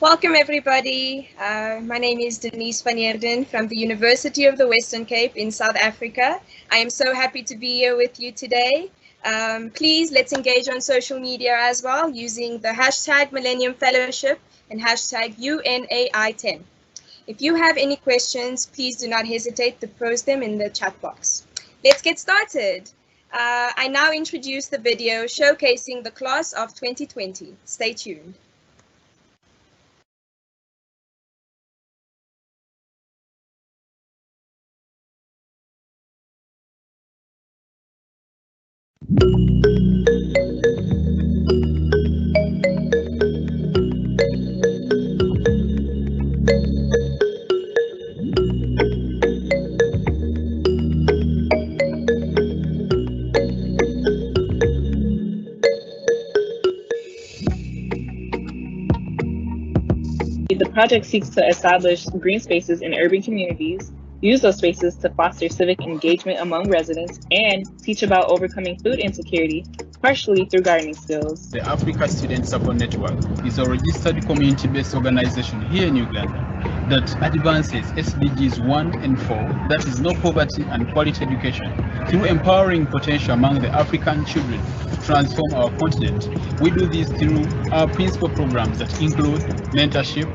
Welcome everybody. My name is Denise van Heerden from the University of the Western Cape in South Africa. I am so happy to be here with you today. Please let's engage on social media as well using the hashtag Millennium Fellowship and hashtag UNAI10. If you have any questions, please do not hesitate to post them in the chat box. Let's get started. I now introduce the video showcasing the class of 2020. Stay tuned. The project seeks to establish green spaces in urban communities, use those spaces to foster civic engagement among residents, and teach about overcoming food insecurity, partially through gardening skills. The Africa Student Support Network is a registered community-based organization here in Uganda that advances SDGs 1 and 4, that is no poverty and quality education, through empowering potential among the African children to transform our continent. We do this through our principal programs that include mentorship,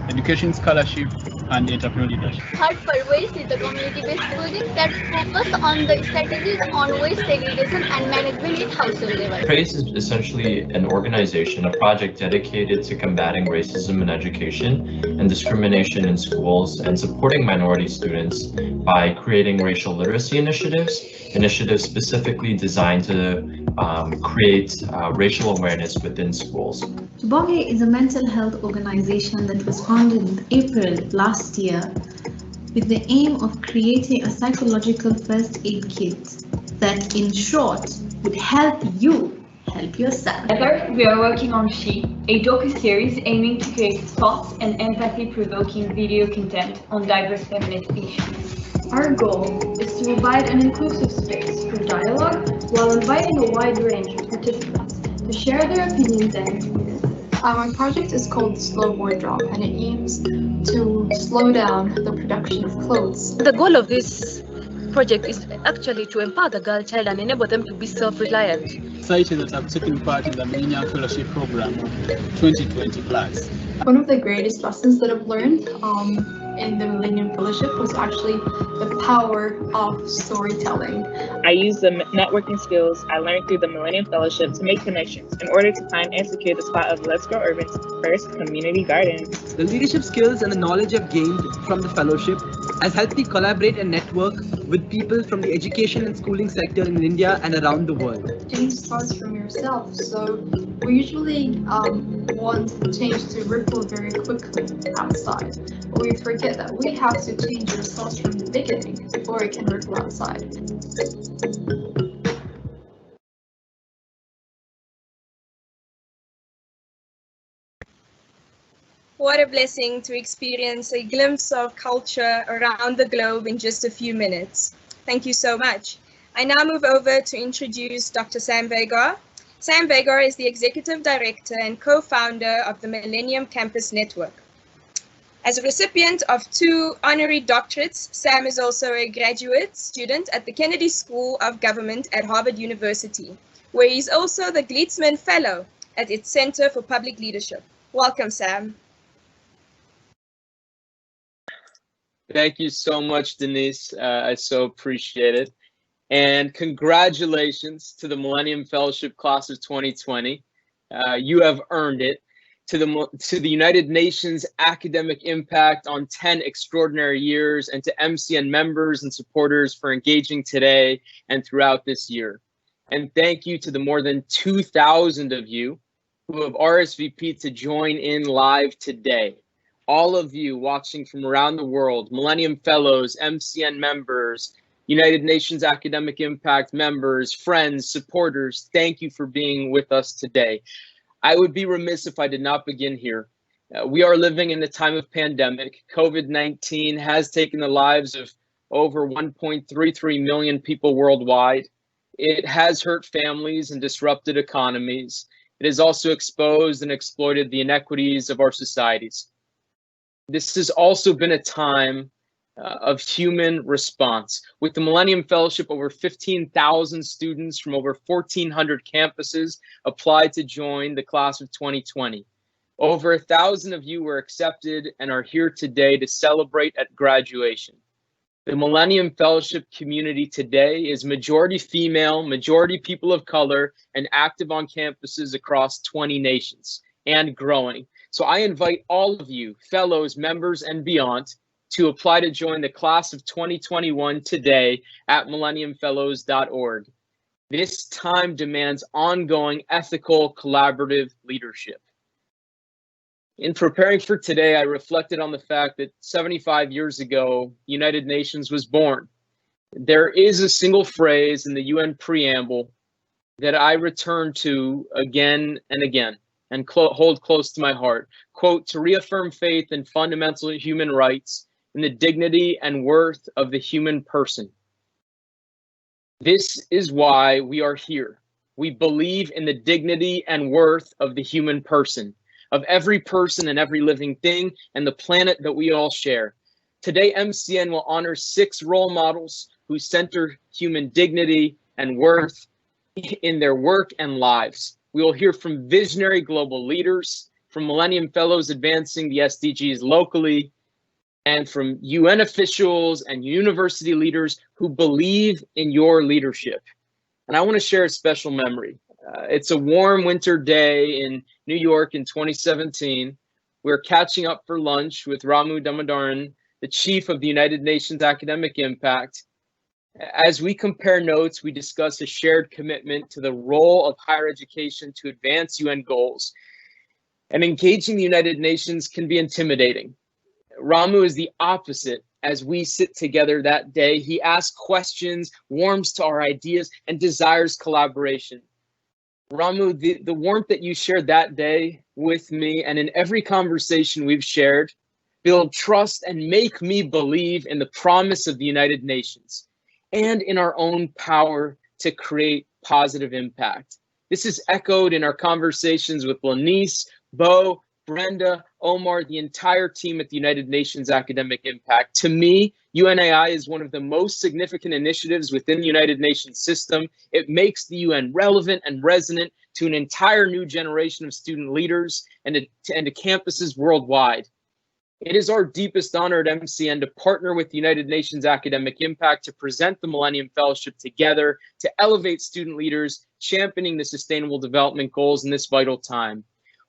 education scholarship, and entrepreneurial leadership. Third for waste is the community-based project that focus on the strategies on waste segregation and management at household level. PRAISE is essentially an organization, a project dedicated to combating racism in education and discrimination in schools and supporting minority students by creating racial literacy initiatives initiatives specifically designed to create racial awareness within schools. Tubonge is a mental health organization that was founded in April last year with the aim of creating a psychological first aid kit that, in short, would help you help yourself. Together, we are working on She, a docu-series aiming to create thought and empathy-provoking video content on diverse feminist issues. Our goal is to provide an inclusive space for dialogue while inviting a wide range of participants to share their opinions and experiences. Our project is called Slow Wardrobe, and it aims to slow down the production of clothes. The goal of this project is actually to empower the girl child and enable them to be self-reliant. Excited that I'm taking part in the Millennium Fellowship program 2020 class. One of the greatest lessons that I've learned in the Millennium Fellowship was actually the power of storytelling. I used the networking skills I learned through the Millennium Fellowship to make connections in order to find and secure the spot of Let's Grow Urban's first community garden. The leadership skills and the knowledge I've gained from the fellowship has helped me collaborate and network with people from the education and schooling sector in India and around the world. Change starts from yourself, so we usually want change to ripple very quickly outside. But we forget that we have to change ourselves from the beginning before it can ripple outside. What a blessing to experience a glimpse of culture around the globe in just a few minutes. Thank you so much. I now move over to introduce Dr. Sam Vagar. Sam Vagar is the Executive Director and co-founder of the Millennium Campus Network. As a recipient of 2 honorary doctorates, Sam is also a graduate student at the Kennedy School of Government at Harvard University, where he's also the Millennium Fellow at its Center for Public Leadership. Welcome, Sam. Thank you so much, Denise. I so appreciate it. And congratulations to the Millennium Fellowship Class of 2020. You have earned it. To the United Nations Academic Impact on 10 Extraordinary Years, and to MCN members and supporters for engaging today and throughout this year. And thank you to the more than 2,000 of you who have RSVP'd to join in live today. All of you watching from around the world, Millennium Fellows, MCN members, United Nations Academic Impact members, friends, supporters, thank you for being with us today. I would be remiss if I did not begin here. We are living in a time of pandemic. COVID-19 has taken the lives of over 1.33 million people worldwide. It has hurt families and disrupted economies. It has also exposed and exploited the inequities of our societies. This has also been a time of human response. With the Millennium Fellowship, over 15,000 students from over 1,400 campuses applied to join the class of 2020. Over 1,000 of you were accepted and are here today to celebrate at graduation. The Millennium Fellowship community today is majority female, majority people of color, and active on campuses across 20 nations and growing. So I invite all of you, fellows, members, and beyond, to apply to join the class of 2021 today at millenniumfellows.org. This time demands ongoing ethical, collaborative leadership. In preparing for today, I reflected on the fact that 75 years ago, the United Nations was born. There is a single phrase in the UN preamble that I return to again and again and hold close to my heart. Quote, to reaffirm faith in fundamental human rights and the dignity and worth of the human person. This is why we are here. We believe in the dignity and worth of the human person, of every person and every living thing, and the planet that we all share. Today, MCN will honor 6 role models who center human dignity and worth in their work and lives. We will hear from visionary global leaders, from Millennium Fellows advancing the SDGs locally, and from UN officials and university leaders who believe in your leadership. And I want to share a special memory. It's a warm winter day in New York in 2017. We're catching up for lunch with Ramu Damodaran, the chief of the United Nations Academic Impact. As we compare notes, we discuss a shared commitment to the role of higher education to advance UN goals. And engaging the United Nations can be intimidating. Ramu is the opposite. As we sit together that day, he asks questions, warms to our ideas, and desires collaboration. Ramu, the warmth that you shared that day with me and in every conversation we've shared build trust and make me believe in the promise of the United Nations and in our own power to create positive impact. This is echoed in our conversations with Lanice, Bo, Brenda, Omar, the entire team at the United Nations Academic Impact. To me, UNAI is one of the most significant initiatives within the United Nations system. It makes the UN relevant and resonant to an entire new generation of student leaders and to campuses worldwide. It is our deepest honor at MCN to partner with the United Nations Academic Impact to present the Millennium Fellowship together to elevate student leaders, championing the Sustainable Development Goals in this vital time.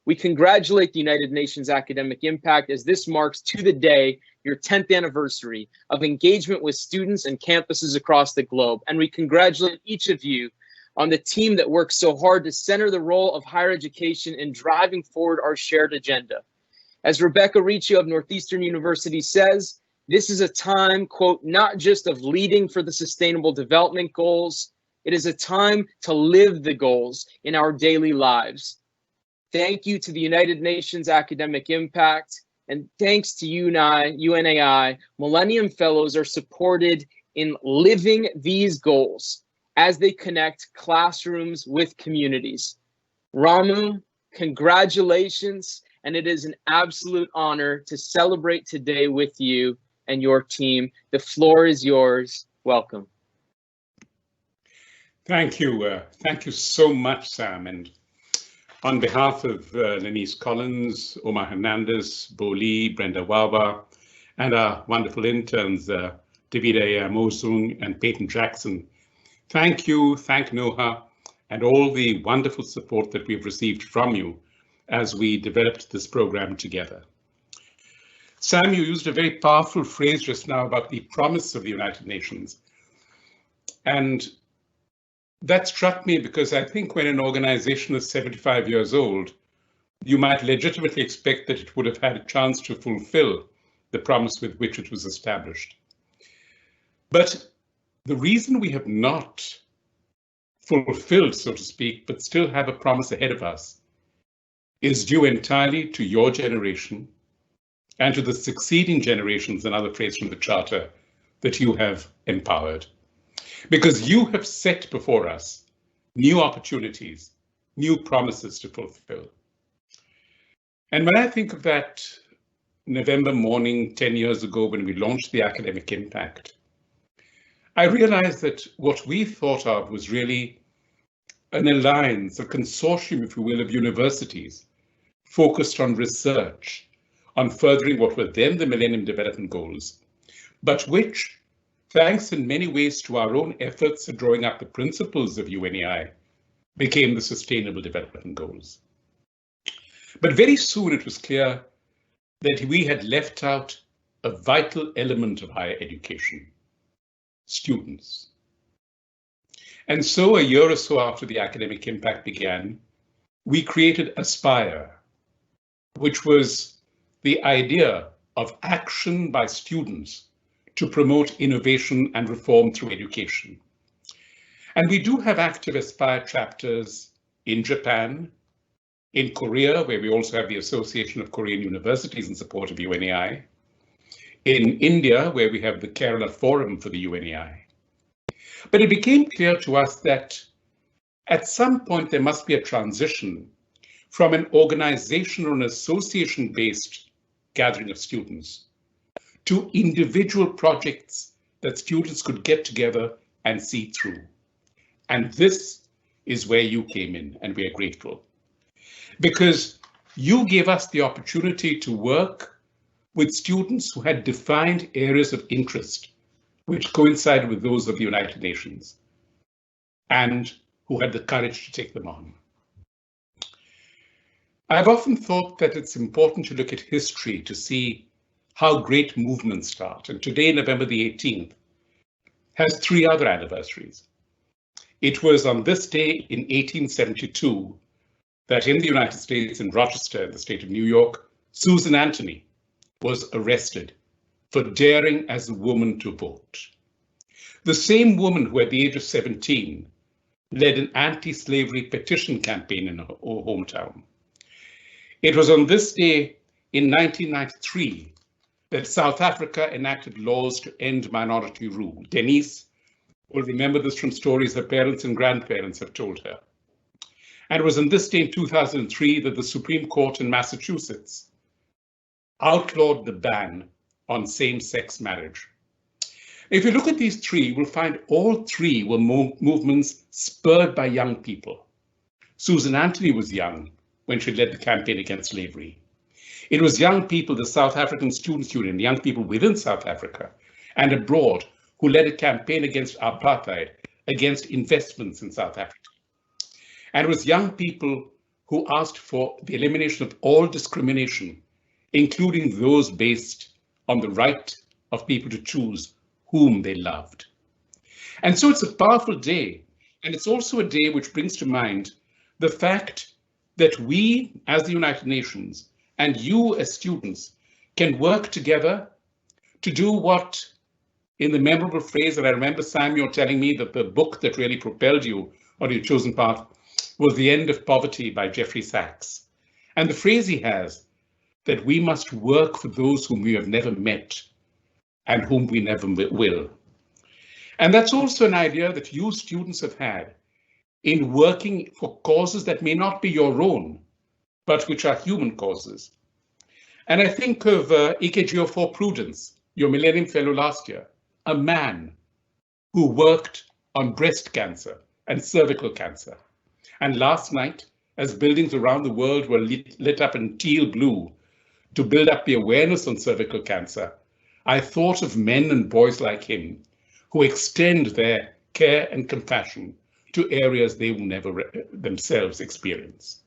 We congratulate the United Nations Academic Impact as this marks to the day your 10th anniversary of engagement with students and campuses across the globe. And we congratulate each of you on the team that works so hard to center the role of higher education in driving forward our shared agenda. As Rebecca Riccio of Northeastern University says, this is a time, quote, not just of leading for the Sustainable Development Goals, it is a time to live the goals in our daily lives. Thank you to the United Nations Academic Impact, and thanks to UNAI, Millennium Fellows are supported in living these goals as they connect classrooms with communities. Ramu, congratulations, and it is an absolute honor to celebrate today with you and your team. The floor is yours. Welcome. Thank you. Thank you so much, Sam. And on behalf of Lanice Collins, Omar Hernandez, Bo Lee, Brenda Wawa, and our wonderful interns, Davida Mosung and Peyton Jackson, thank you, thank Noha, and all the wonderful support that we've received from you as we developed this program together. Sam, you used a very powerful phrase just now about the promise of the United Nations. And that struck me because I think when an organization is 75 years old, you might legitimately expect that it would have had a chance to fulfill the promise with which it was established. But the reason we have not fulfilled, so to speak, but still have a promise ahead of us is due entirely to your generation and to the succeeding generations, another phrase from the Charter, that you have empowered. Because you have set before us new opportunities, new promises to fulfill. And when I think of that November morning 10 years ago when we launched the Academic Impact, I realized that what we thought of was really an alliance, a consortium, if you will, of universities focused on research, on furthering what were then the Millennium Development Goals, but which, thanks in many ways to our own efforts at drawing up the principles of UNAI, became the Sustainable Development Goals. But very soon it was clear that we had left out a vital element of higher education: students. And so a year or so after the Academic Impact began, we created Aspire, which was the idea of action by students to promote innovation and reform through education. And we do have active Aspire chapters in Japan, in Korea, where we also have the Association of Korean Universities in support of UNAI, in India, where we have the Kerala Forum for the UNAI. But it became clear to us that at some point there must be a transition from an organization or an association-based gathering of students to individual projects that students could get together and see through. And this is where you came in, and we are grateful. Because you gave us the opportunity to work with students who had defined areas of interest which coincided with those of the United Nations, and who had the courage to take them on. I've often thought that it's important to look at history to see how great movements start. And today, November the 18th, has 3 other anniversaries. It was on this day in 1872 that in the United States, in Rochester, in the state of New York, Susan Anthony was arrested for daring as a woman to vote. The same woman who at the age of 17 led an anti-slavery petition campaign in her hometown. It was on this day in 1993 that South Africa enacted laws to end minority rule. Denise will remember this from stories her parents and grandparents have told her. And it was on this day in 2003 that the Supreme Court in Massachusetts outlawed the ban on same-sex marriage. If you look at these 3, we'll find all 3 were movements spurred by young people. Susan Anthony was young when she led the campaign against slavery. It was young people, the South African Students' Union, young people within South Africa and abroad, who led a campaign against apartheid, against investments in South Africa. And it was young people who asked for the elimination of all discrimination, including those based on the right of people to choose whom they loved. And so it's a powerful day, and it's also a day which brings to mind the fact that we, as the United Nations, and you as students, can work together to do what, in the memorable phrase that I remember Samuel telling me that the book that really propelled you on your chosen path was The End of Poverty by Jeffrey Sachs. And the phrase he has, that we must work for those whom we have never met and whom we never will. And that's also an idea that you students have had in working for causes that may not be your own, but which are human causes. And I think of Ikejiofo Prudence, your Millennium Fellow last year, a man who worked on breast cancer and cervical cancer. And last night, as buildings around the world were lit up in teal blue to build up the awareness on cervical cancer, I thought of men and boys like him who extend their care and compassion to areas they will never themselves experience.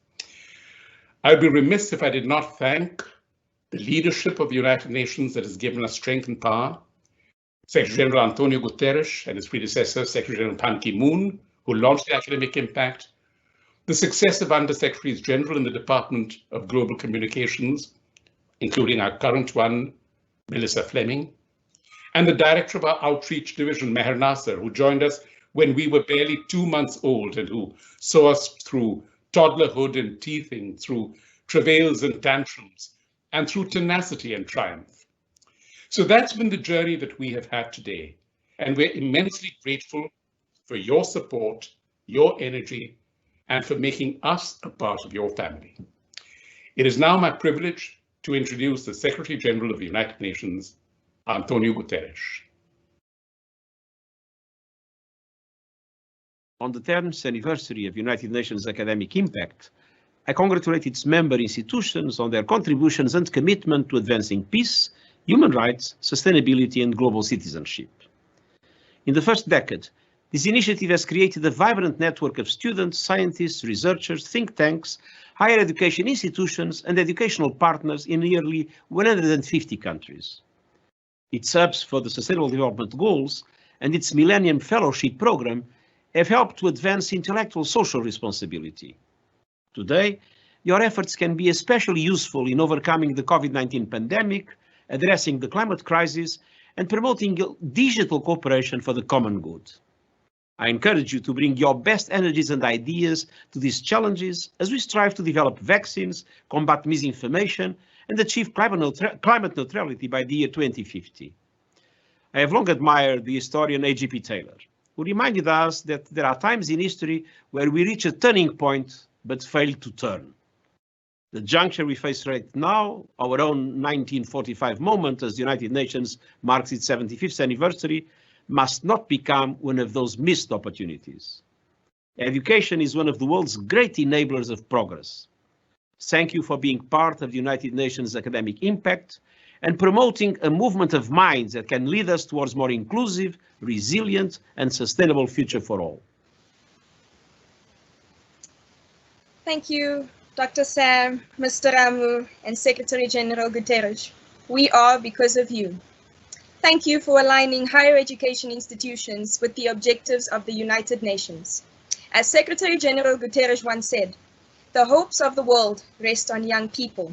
I'd be remiss if I did not thank the leadership of the United Nations that has given us strength and power, Secretary General Antonio Guterres and his predecessor, Secretary General Ban Ki-moon, who launched the academic impact, the successive Undersecretaries General in the Department of Global Communications, including our current one, Melissa Fleming, and the Director of our Outreach Division, Meher Nasser, who joined us when we were barely 2 months old and who saw us through toddlerhood and teething, through travails and tantrums, and through tenacity and triumph. So that's been the journey that we have had today, and we're immensely grateful for your support, your energy, and for making us a part of your family. It is now my privilege to introduce the Secretary General of the United Nations, Antonio Guterres. On the 10th anniversary of United Nations Academic Impact, I congratulate its member institutions on their contributions and commitment to advancing peace, human rights, sustainability, and global citizenship. In the first decade, this initiative has created a vibrant network of students, scientists, researchers, think tanks, higher education institutions, and educational partners in nearly 150 countries. Its hubs for the Sustainable Development Goals and its Millennium Fellowship program have helped to advance intellectual social responsibility. Today, your efforts can be especially useful in overcoming the COVID-19 pandemic, addressing the climate crisis, and promoting digital cooperation for the common good. I encourage you to bring your best energies and ideas to these challenges as we strive to develop vaccines, combat misinformation, and achieve climate neutrality by the year 2050. I have long admired the historian A.G.P. Taylor, who reminded us that there are times in history where we reach a turning point but fail to turn. The juncture we face right now, our own 1945 moment as the United Nations marks its 75th anniversary, must not become one of those missed opportunities. Education is one of the world's great enablers of progress. Thank you for being part of the United Nations Academic Impact and promoting a movement of minds that can lead us towards more inclusive, resilient, and sustainable future for all. Thank you, Dr. Sam, Mr. Ramu, and Secretary General Guterres. We are because of you. Thank you for aligning higher education institutions with the objectives of the United Nations. As Secretary General Guterres once said, the hopes of the world rest on young people.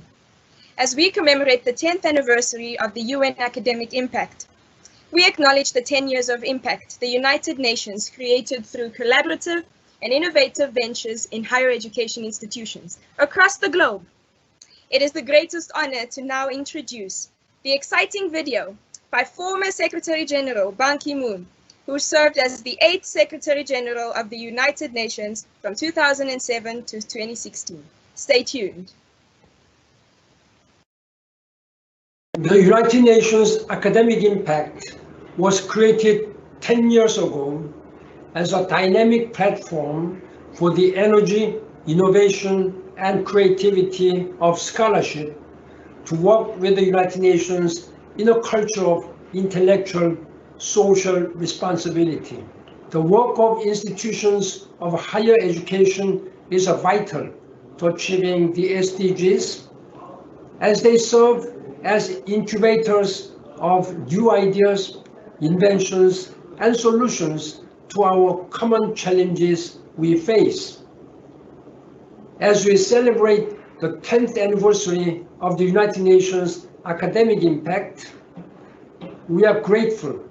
As we commemorate the 10th anniversary of the UN Academic Impact, we acknowledge the 10 years of impact the United Nations created through collaborative and innovative ventures in higher education institutions across the globe. It is the greatest honor to now introduce the exciting video by former Secretary General Ban Ki-moon, who served as the 8th Secretary General of the United Nations from 2007 to 2016. Stay tuned. The United Nations Academic Impact was created 10 years ago as a dynamic platform for the energy, innovation, and creativity of scholarship to work with the United Nations in a culture of intellectual, social responsibility. The work of institutions of higher education is vital to achieving the SDGs, as they serve as incubators of new ideas, inventions, and solutions to our common challenges we face. As we celebrate the 10th anniversary of the United Nations Academic Impact, we are grateful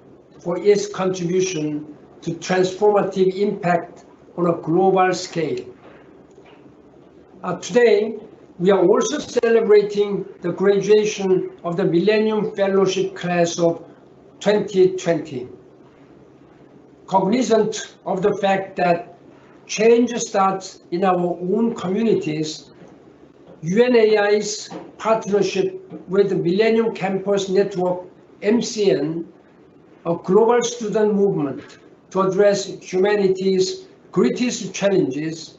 for its contribution to transformative impact on a global scale. Today, we are also celebrating the graduation of the Millennium Fellowship class of 2020. Cognizant of the fact that change starts in our own communities, UNAI's partnership with the Millennium Campus Network, MCN, a global student movement to address humanity's greatest challenges,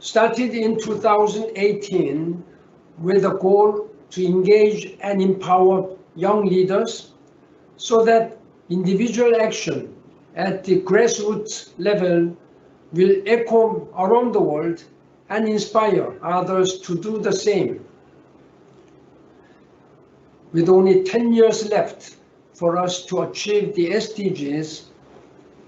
started in 2018 with a goal to engage and empower young leaders so that individual action at the grassroots level will echo around the world and inspire others to do the same. With only 10 years left for us to achieve the SDGs,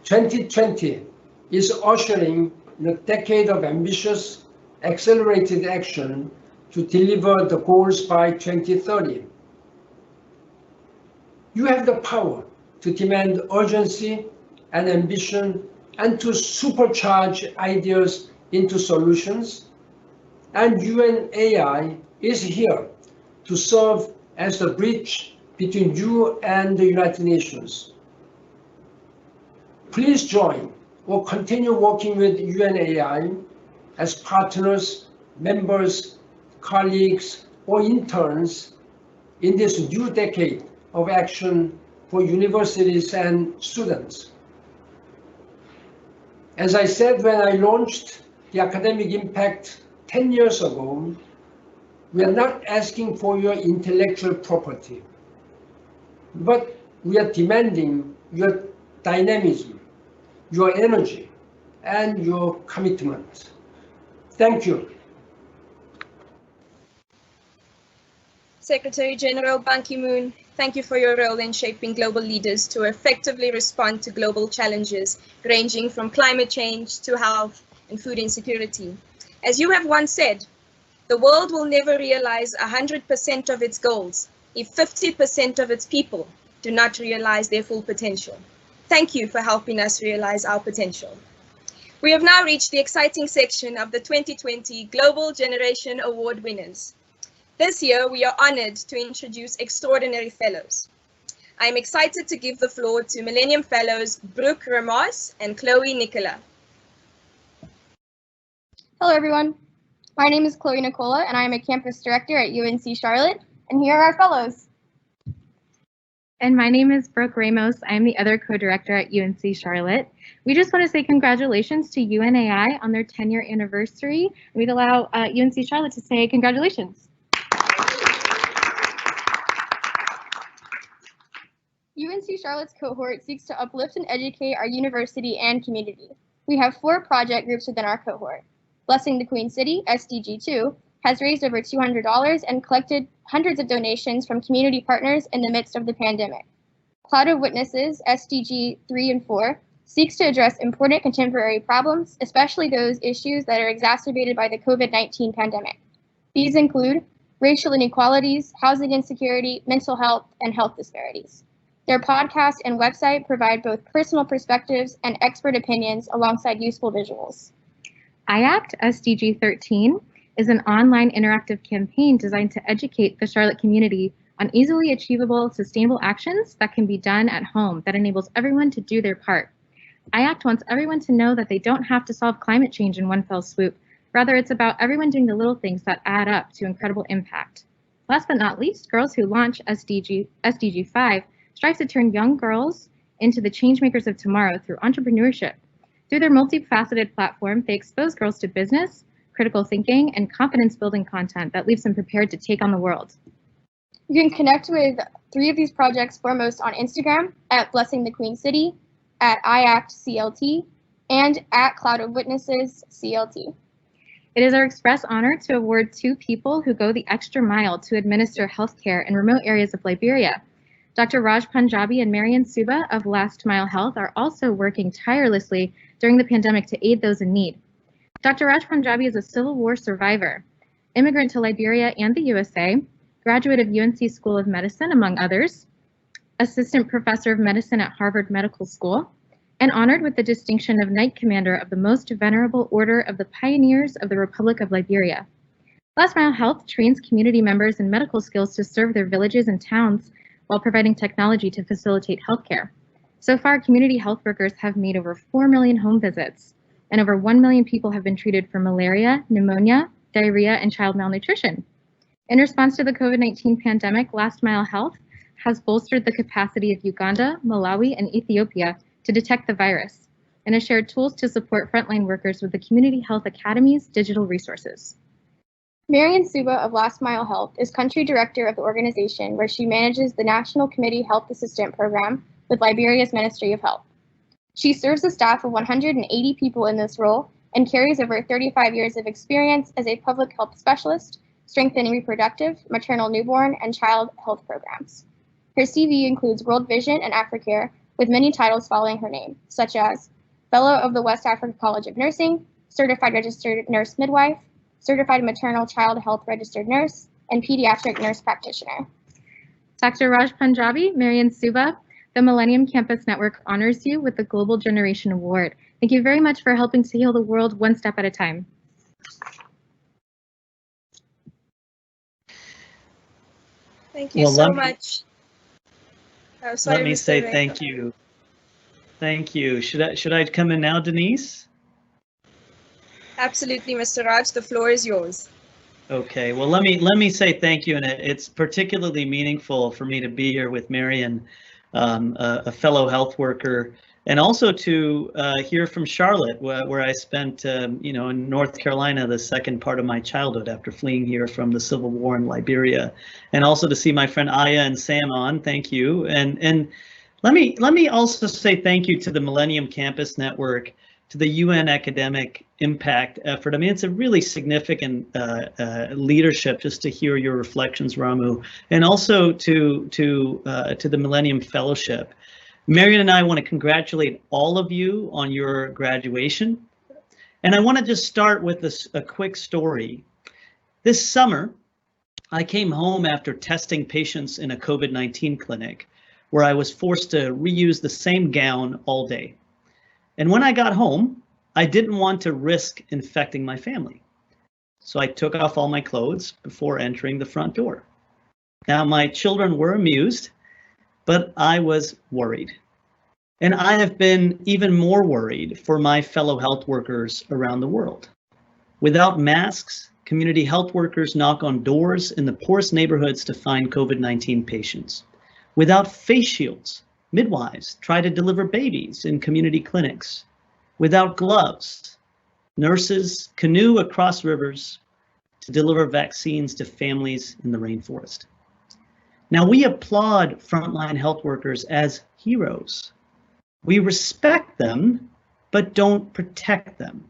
2020 is ushering in a decade of ambitious, accelerated action to deliver the goals by 2030. You have the power to demand urgency and ambition and to supercharge ideas into solutions, and UNAI is here to serve as the bridge between you and the United Nations. Please join or continue working with UNAI as partners, members, colleagues, or interns in this new decade of action for universities and students. As I said when I launched the Academic Impact 10 years ago, we are not asking for your intellectual property, but we are demanding your dynamism, your energy, and your commitment. Thank you. Secretary General Ban Ki-moon, thank you for your role in shaping global leaders to effectively respond to global challenges ranging from climate change to health and food insecurity. As you have once said, the world will never realize 100% of its goals if 50% of its people do not realize their full potential. Thank you for helping us realize our potential. We have now reached the exciting section of the 2020 Global Generation Award winners. This year, we are honored to introduce Extraordinary Fellows. I am excited to give the floor to Millennium Fellows Brooke Ramos and Chloe Nicola. Hello, everyone. My name is Chloe Nicola, and I am a campus director at UNC Charlotte, and here are our fellows. And my name is Brooke Ramos. I'm the other co-director at UNC Charlotte. We just want to say congratulations to UNAI on their 10-year anniversary. We'd allow UNC Charlotte to say congratulations. UNC Charlotte's cohort seeks to uplift and educate our university and community. We have 4 project groups within our cohort. Blessing the Queen City, SDG2, has raised over $200 and collected hundreds of donations from community partners in the midst of the pandemic. Cloud of Witnesses, SDG 3 and 4, seeks to address important contemporary problems, especially those issues that are exacerbated by the COVID-19 pandemic. These include racial inequalities, housing insecurity, mental health, and health disparities. Their podcast and website provide both personal perspectives and expert opinions alongside useful visuals. IACT SDG 13 is an online interactive campaign designed to educate the Charlotte community on easily achievable, sustainable actions that can be done at home that enables everyone to do their part. IACT wants everyone to know that they don't have to solve climate change in one fell swoop. Rather, it's about everyone doing the little things that add up to incredible impact. Last but not least, Girls Who Launch SDG 5 strives to turn young girls into the changemakers of tomorrow through entrepreneurship. Through their multifaceted platform, they expose girls to business, critical thinking, and confidence-building content that leaves them prepared to take on the world. You can connect with 3 of these projects foremost on Instagram at Blessing the Queen City, at IACT-CLT, and at Cloud of Witnesses CLT. It is our express honor to award 2 people who go the extra mile to administer healthcare in remote areas of Liberia. Dr. Raj Punjabi and Marian Suba of Last Mile Health are also working tirelessly during the pandemic to aid those in need. Dr. Raj Punjabi is a Civil War survivor, immigrant to Liberia and the USA, graduate of UNC School of Medicine, among others, assistant professor of medicine at Harvard Medical School, and honored with the distinction of Knight Commander of the Most Venerable Order of the Pioneers of the Republic of Liberia. Last Mile Health trains community members in medical skills to serve their villages and towns while providing technology to facilitate healthcare. So far, community health workers have made over 4 million home visits, and over 1 million people have been treated for malaria, pneumonia, diarrhea, and child malnutrition. In response to the COVID-19 pandemic, Last Mile Health has bolstered the capacity of Uganda, Malawi, and Ethiopia to detect the virus, and has shared tools to support frontline workers with the Community Health Academy's digital resources. Marian Suba of Last Mile Health is country director of the organization, where she manages the National Committee Health Assistant Program with Liberia's Ministry of Health. She serves a staff of 180 people in this role and carries over 35 years of experience as a public health specialist, strengthening reproductive, maternal newborn, and child health programs. Her CV includes World Vision and AfriCare, with many titles following her name, such as Fellow of the West Africa College of Nursing, Certified Registered Nurse Midwife, Certified Maternal Child Health Registered Nurse, and Pediatric Nurse Practitioner. Dr. Raj Punjabi, Marian Suba, the Millennium Campus Network honors you with the Global Generation Award. Thank you very much for helping to heal the world one step at a time. Thank you so much. Let me say thank you. Thank you. Should I come in now, Denise? Absolutely, Mr. Raj. The floor is yours. Okay. Well, let me say thank you, and it's particularly meaningful for me to be here with Marian, a fellow health worker, and also to hear from Charlotte, where I spent, in North Carolina, the second part of my childhood after fleeing here from the Civil War in Liberia, and also to see my friend Aya and Sam on. Thank you, and let me also say thank you to the Millennium Campus Network, to the UN Academic Impact effort. I mean, it's a really significant leadership just to hear your reflections, Ramu, and also to the Millennium Fellowship. Marian and I want to congratulate all of you on your graduation. And I want to just start with a quick story. This summer, I came home after testing patients in a COVID-19 clinic where I was forced to reuse the same gown all day. And when I got home, I didn't want to risk infecting my family. So I took off all my clothes before entering the front door. Now, my children were amused, but I was worried. And I have been even more worried for my fellow health workers around the world. Without masks, community health workers knock on doors in the poorest neighborhoods to find COVID-19 patients. Without face shields, midwives try to deliver babies in community clinics. Without gloves, nurses canoe across rivers to deliver vaccines to families in the rainforest. Now, we applaud frontline health workers as heroes. We respect them, but don't protect them.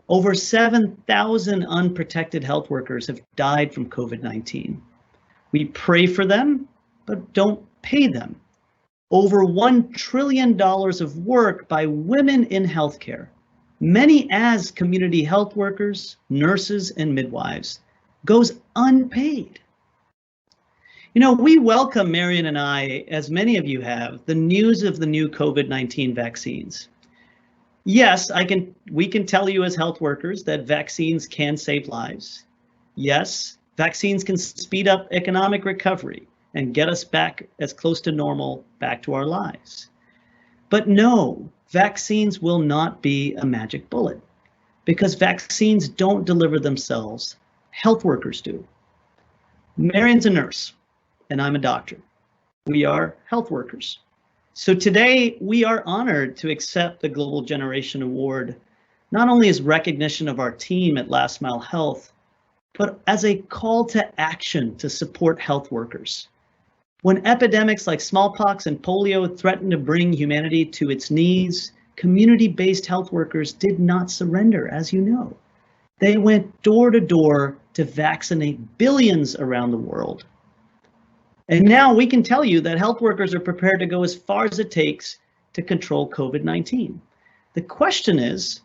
Over 7,000 unprotected health workers have died from COVID-19. We pray for them, but don't pay them. over $1 trillion of work by women in healthcare, many as community health workers, nurses, and midwives, goes unpaid. You know, we welcome, Marion and I, as many of you have, the news of the new COVID-19 vaccines. Yes, we can tell you as health workers that vaccines can save lives. Yes, vaccines can speed up economic recovery and get us back as close to normal, back to our lives. But no, vaccines will not be a magic bullet, because vaccines don't deliver themselves. Health workers do. Marion's a nurse, and I'm a doctor. We are health workers. So today we are honored to accept the Global Generation Award, not only as recognition of our team at Last Mile Health, but as a call to action to support health workers. When epidemics like smallpox and polio threatened to bring humanity to its knees, community-based health workers did not surrender, as you know. They went door to door to vaccinate billions around the world. And now we can tell you that health workers are prepared to go as far as it takes to control COVID-19. The question is,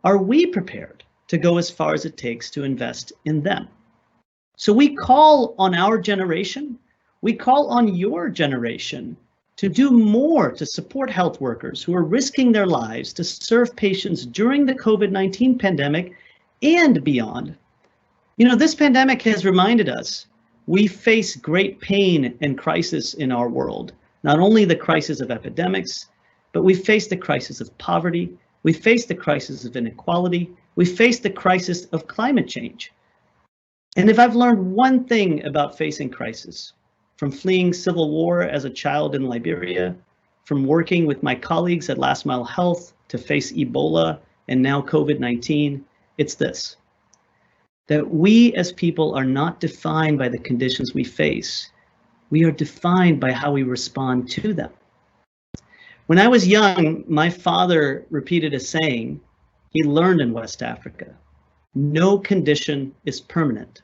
are we prepared to go as far as it takes to invest in them? So we call on our generation, we call on your generation to do more to support health workers who are risking their lives to serve patients during the COVID-19 pandemic and beyond. You know, this pandemic has reminded us we face great pain and crisis in our world. Not only the crisis of epidemics, but we face the crisis of poverty, we face the crisis of inequality, we face the crisis of climate change. And if I've learned one thing about facing crisis, from fleeing civil war as a child in Liberia, from working with my colleagues at Last Mile Health to face Ebola and now COVID-19, it's this: that we as people are not defined by the conditions we face. We are defined by how we respond to them. When I was young, my father repeated a saying he learned in West Africa: no condition is permanent.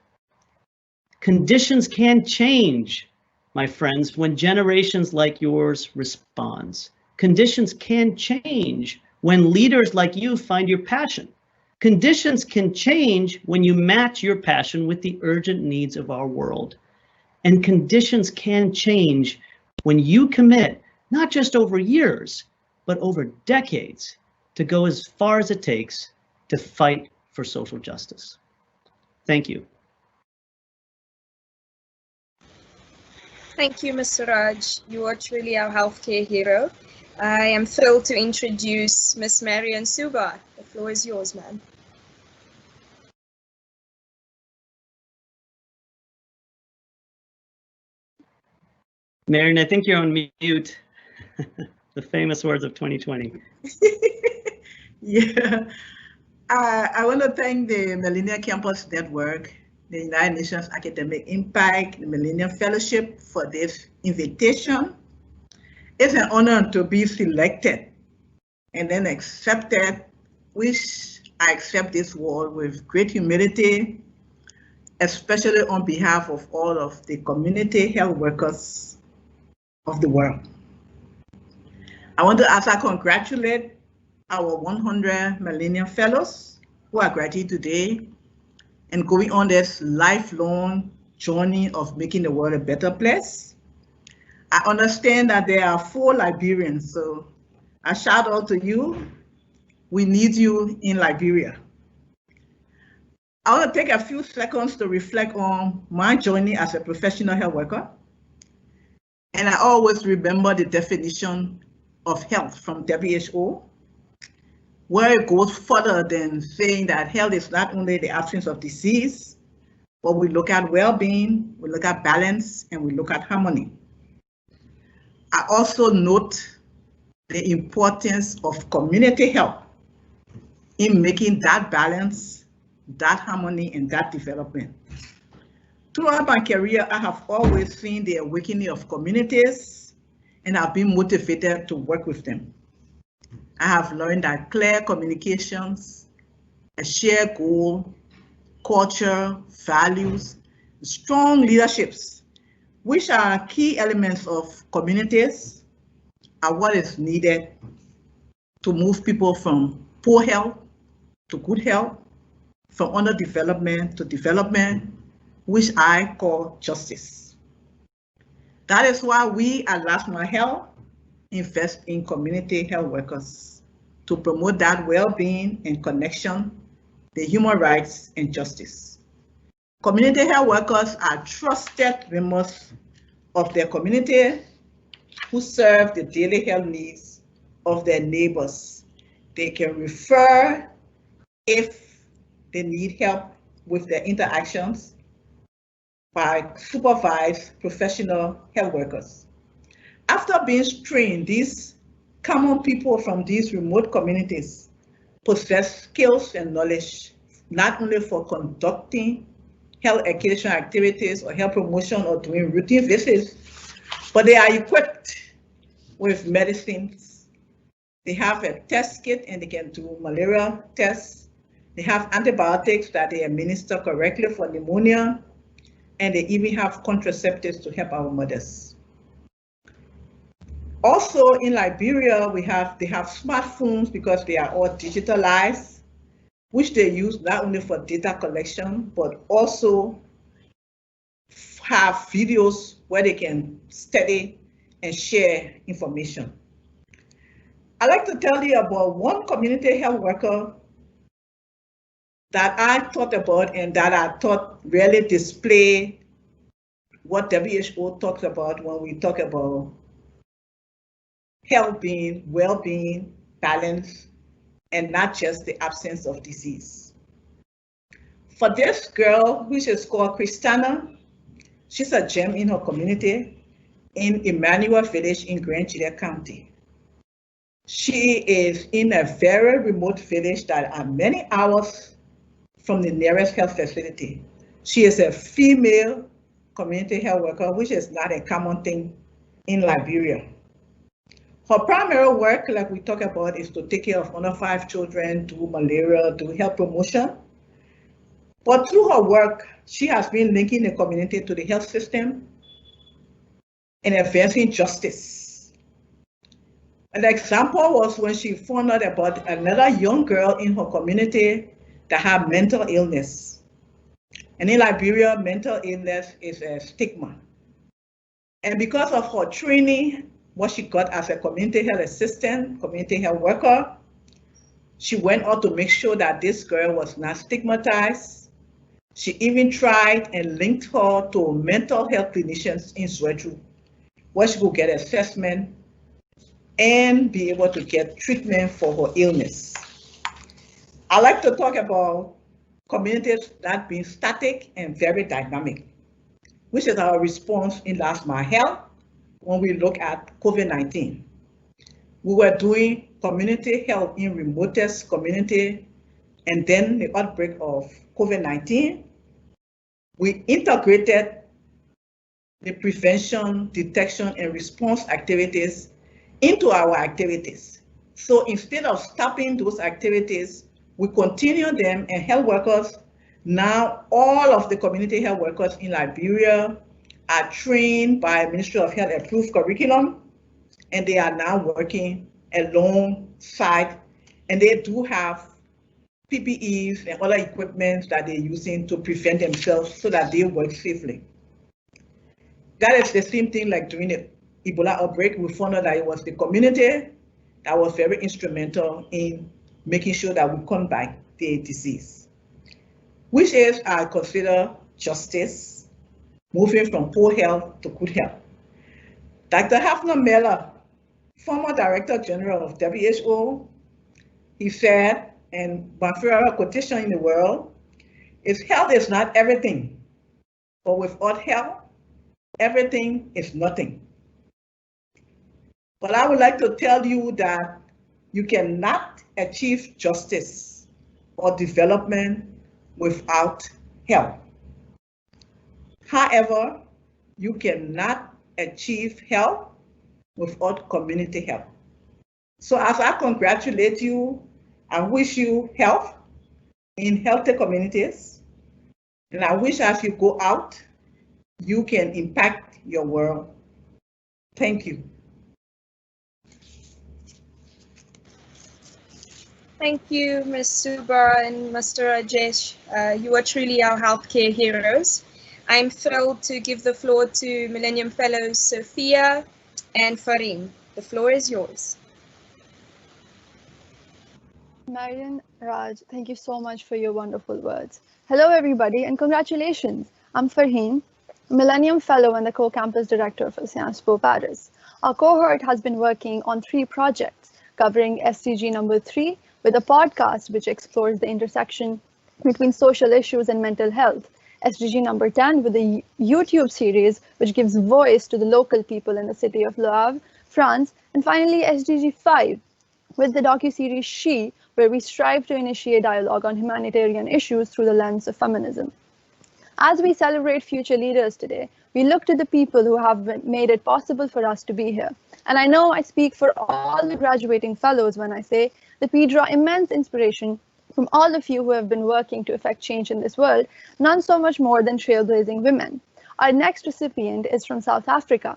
Conditions can change, my friends, when generations like yours responds. Conditions can change when leaders like you find your passion. Conditions can change when you match your passion with the urgent needs of our world. And conditions can change when you commit, not just over years, but over decades, to go as far as it takes to fight for social justice. Thank you. Thank you, Mr. Raj. You are truly our healthcare hero. I am thrilled to introduce Ms. Marion Suba. The floor is yours, ma'am. Marion, I think you're on mute. The famous words of 2020. Yeah, I want to thank the Millennium Campus Network, the United Nations Academic Impact, the Millennium Fellowship for this invitation. It's an honor to be selected and then accepted, which I accept this award with great humility, especially on behalf of all of the community health workers of the world. I want to also congratulate our 100 Millennium Fellows who are graduating today and going on this lifelong journey of making the world a better place. I understand that there are 4 Liberians, so a shout out to you. We need you in Liberia. I want to take a few seconds to reflect on my journey as a professional health worker. And I always remember the definition of health from WHO, where it goes further than saying that health is not only the absence of disease, but we look at well-being, we look at balance, and we look at harmony. I also note the importance of community health in making that balance, that harmony, and that development. Throughout my career, I have always seen the awakening of communities, and I've been motivated to work with them. I have learned that clear communications, a shared goal, culture, values, strong leaderships, which are key elements of communities, are what is needed to move people from poor health to good health, from underdevelopment to development, which I call justice. That is why we at Last Mile Health invest in community health workers to promote that well-being and connection, the human rights and justice. Community health workers are trusted members of their community who serve the daily health needs of their neighbors. They can refer if they need help with their interactions by supervised professional health workers. After being trained, these common people from these remote communities possess skills and knowledge, not only for conducting health education activities or health promotion or doing routine visits, but they are equipped with medicines. They have a test kit and they can do malaria tests. They have antibiotics that they administer correctly for pneumonia, and they even have contraceptives to help our mothers. Also in Liberia, they have smartphones because they are all digitalized, which they use not only for data collection, but also have videos where they can study and share information. I'd like to tell you about one community health worker that I thought about and that I thought really display what WHO talks about when we talk about health being, well-being, balance, and not just the absence of disease. For this girl, which is called Christiana, she's a gem in her community in Emmanuel Village in Grand Chile County. She is in a very remote village that are many hours from the nearest health facility. She is a female community health worker, which is not a common thing in Liberia. Her primary work, like we talk about, is to take care of under 5 children, do malaria, do health promotion. But through her work, she has been linking the community to the health system and advancing justice. An example was when she found out about another young girl in her community that had mental illness. And in Liberia, mental illness is a stigma. And because of her training, what she got as a community health assistant, community health worker, she went out to make sure that this girl was not stigmatized. She even tried and linked her to mental health clinicians in Swedru, where she could get assessment and be able to get treatment for her illness. I like to talk about communities that being static and very dynamic, which is our response in Last Mile Health when we look at COVID-19. We were doing community health in remotest community, and then the outbreak of COVID-19, we integrated the prevention, detection, and response activities into our activities. So instead of stopping those activities, we continue them, and health workers, now all of the community health workers in Liberia are trained by Ministry of Health approved curriculum, and they are now working alongside, and they do have PPEs and other equipment that they're using to prevent themselves so that they work safely. That is the same thing like during the Ebola outbreak. We found out that it was the community that was very instrumental in making sure that we combat the disease, which is, I consider, justice, moving from poor health to good health. Dr. Hafner Miller, former Director General of WHO, he said, and my favorite quotation in the world is, health is not everything, but without health, everything is nothing. But I would like to tell you that you cannot achieve justice or development without health. However, you cannot achieve health without community health. So as I congratulate you, I wish you health in healthy communities, and I wish as you go out, you can impact your world. Thank you. Thank you, Ms. Suba and Mr. Rajesh. You are truly our healthcare heroes. I'm thrilled to give the floor to Millennium Fellows Sophia and Farine. The floor is yours. Marian, Raj, thank you so much for your wonderful words. Hello, everybody, and congratulations. I'm Farheen, Millennium Fellow and the Co-Campus Director for Sciences Po Paris. Our cohort has been working on 3 projects covering SDG number 3 with a podcast which explores the intersection between social issues and mental health, SDG number 10 with a YouTube series which gives voice to the local people in the city of Le Havre, France, and finally SDG 5 with the docuseries She, where we strive to initiate dialogue on humanitarian issues through the lens of feminism. As we celebrate future leaders today, we look to the people who have made it possible for us to be here. And I know I speak for all the graduating fellows when I say that we draw immense inspiration from all of you who have been working to effect change in this world, none so much more than trailblazing women. Our next recipient is from South Africa,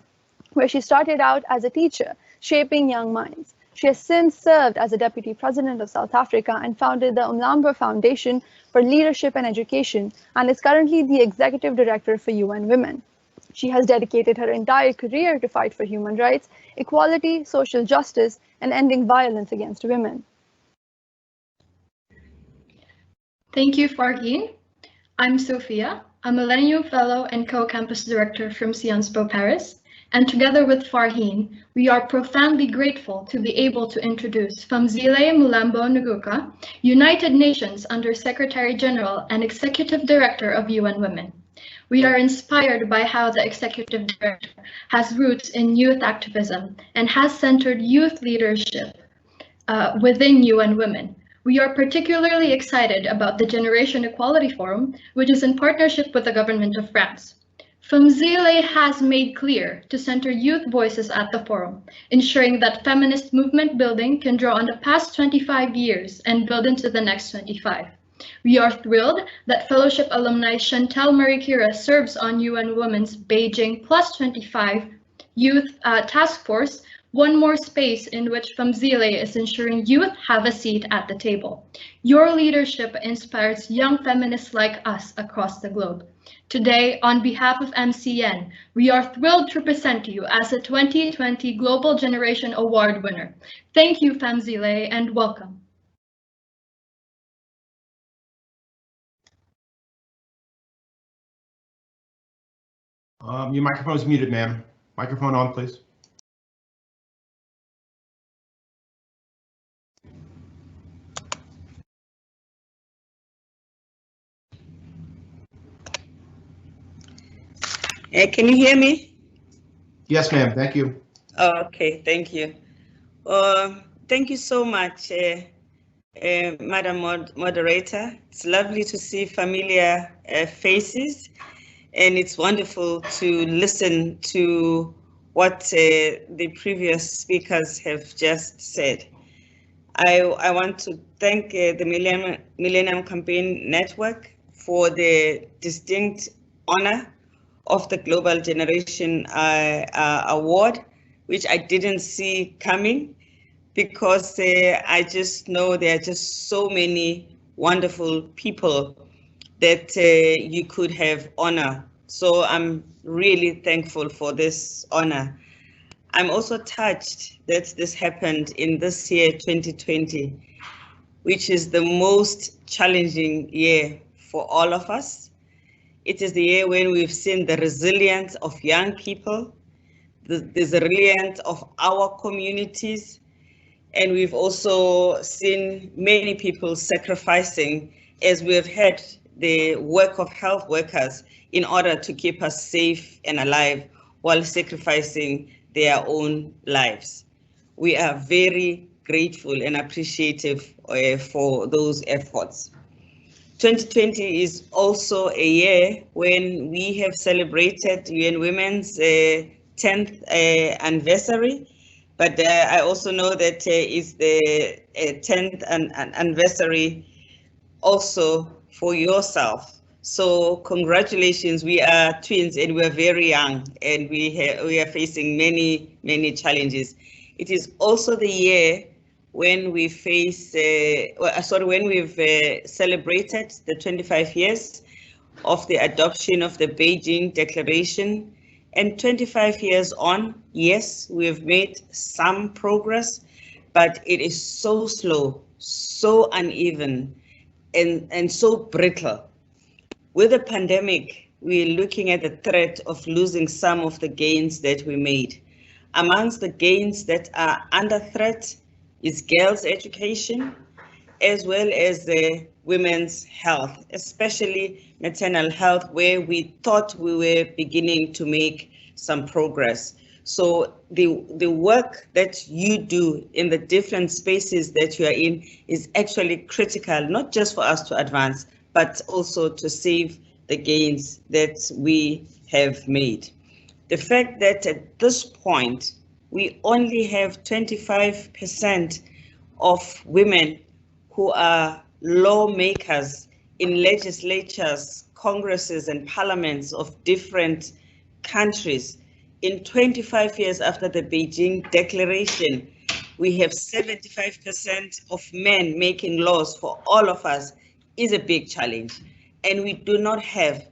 where she started out as a teacher, shaping young minds. She has since served as a deputy president of South Africa and founded the Umlambo Foundation for Leadership and Education and is currently the executive director for UN Women. She has dedicated her entire career to fight for human rights, equality, social justice, and ending violence against women. Thank you, Farheen. I'm Sophia, a Millennium Fellow and Co-Campus Director from Sciences Po Paris. And together with Farheen, we are profoundly grateful to be able to introduce Famzile Mulambo Nguka, United Nations Under Secretary General and Executive Director of UN Women. We are inspired by how the Executive Director has roots in youth activism and has centered youth leadership within UN Women. We are particularly excited about the Generation Equality Forum, which is in partnership with the government of France. Famzile has made clear to center youth voices at the forum, ensuring that feminist movement building can draw on the past 25 years and build into the next 25. We are thrilled that fellowship alumni Chantal Marie Kira serves on UN Women's Beijing Plus 25 Youth Task Force, one more space in which Famzile is ensuring youth have a seat at the table. Your leadership inspires young feminists like us across the globe. Today, on behalf of MCN, we are thrilled to present you as a 2020 Global Generation Award winner. Thank you, Famzile, and welcome. Your microphone is muted, ma'am. Microphone on, please. Can you hear me? Yes, ma'am. Thank you. Okay, thank you. Thank you so much, Madam Moderator. It's lovely to see familiar faces, and it's wonderful to listen to what the previous speakers have just said. I want to thank the Millennium Campaign Network for the distinct honor of the Global Generation Award, which I didn't see coming, because I just know there are just so many wonderful people that you could have honor. So I'm really thankful for this honor. I'm also touched that this happened in this year, 2020, which is the most challenging year for all of us. It is the year when we've seen the resilience of young people, the resilience of our communities, and we've also seen many people sacrificing, as we've had the work of health workers in order to keep us safe and alive while sacrificing their own lives. We are very grateful and appreciative for those efforts. 2020 is also a year when we have celebrated UN Women's 10th anniversary, but I also know that it's the 10th anniversary also for yourself. So congratulations, we are twins and we're very young, and we are facing many challenges. It is also the year when we when we've celebrated the 25 years of the adoption of the Beijing Declaration. And 25 years on, yes, we have made some progress, but it is so slow, so uneven, and so brittle. With the pandemic, we're looking at the threat of losing some of the gains that we made. Amongst the gains that are under threat is girls' education, as well as the women's health, especially maternal health, where we thought we were beginning to make some progress. So the work that you do in the different spaces that you are in is actually critical, not just for us to advance, but also to save the gains that we have made. The fact that at this point, we only have 25% of women who are lawmakers in legislatures, congresses, and parliaments of different countries. In 25 years after the Beijing Declaration, we have 75% of men making laws for all of us is a big challenge. And we do not have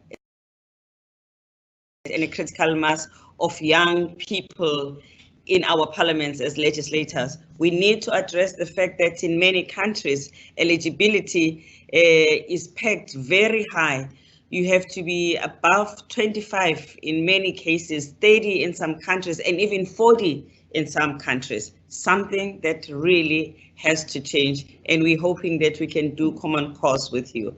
any critical mass of young people in our parliaments as legislators. We need to address the fact that in many countries, eligibility is pegged very high. You have to be above 25 in many cases, 30 in some countries, and even 40 in some countries. Something that really has to change, and we're hoping that we can do common cause with you.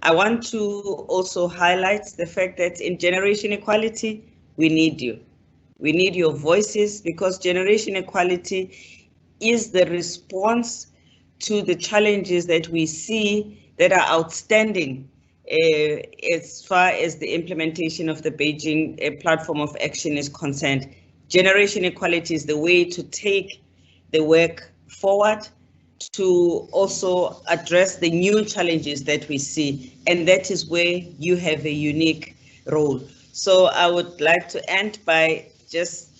I want to also highlight the fact that in generation equality, we need you. We need your voices, because generation equality is the response to the challenges that we see that are outstanding as far as the implementation of the Beijing Platform of Action is concerned. Generation equality is the way to take the work forward, to also address the new challenges that we see, and that is where you have a unique role. So I would like to end by just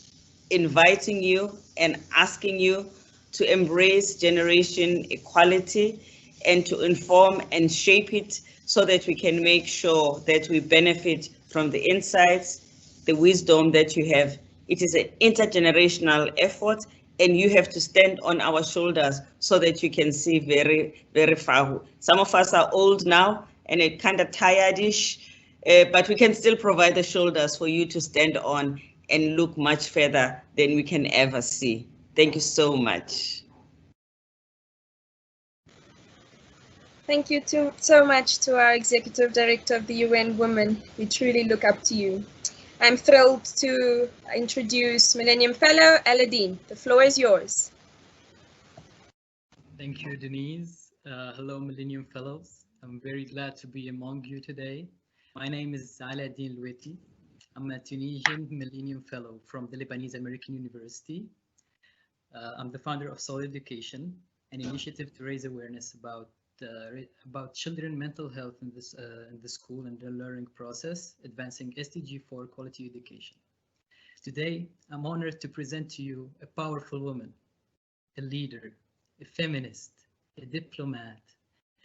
inviting you and asking you to embrace generation equality and to inform and shape it so that we can make sure that we benefit from the insights, the wisdom that you have. It is an intergenerational effort, and you have to stand on our shoulders so that you can see very, very far. Some of us are old now and it kind of tired-ish, but we can still provide the shoulders for you to stand on and look much further than we can ever see. Thank you so much. Thank you so much to our Executive Director of the UN Women. We truly look up to you. I'm thrilled to introduce Millennium Fellow Aladdin. The floor is yours. Thank you, Denise. Hello, Millennium Fellows. I'm very glad to be among you today. My name is Aladdin Loueti. I'm a Tunisian Millennium Fellow from the Lebanese American University. I'm the founder of Soul Education, an initiative to raise awareness about children's mental health in the school and the learning process, advancing SDG 4 quality education. Today, I'm honored to present to you a powerful woman, a leader, a feminist, a diplomat,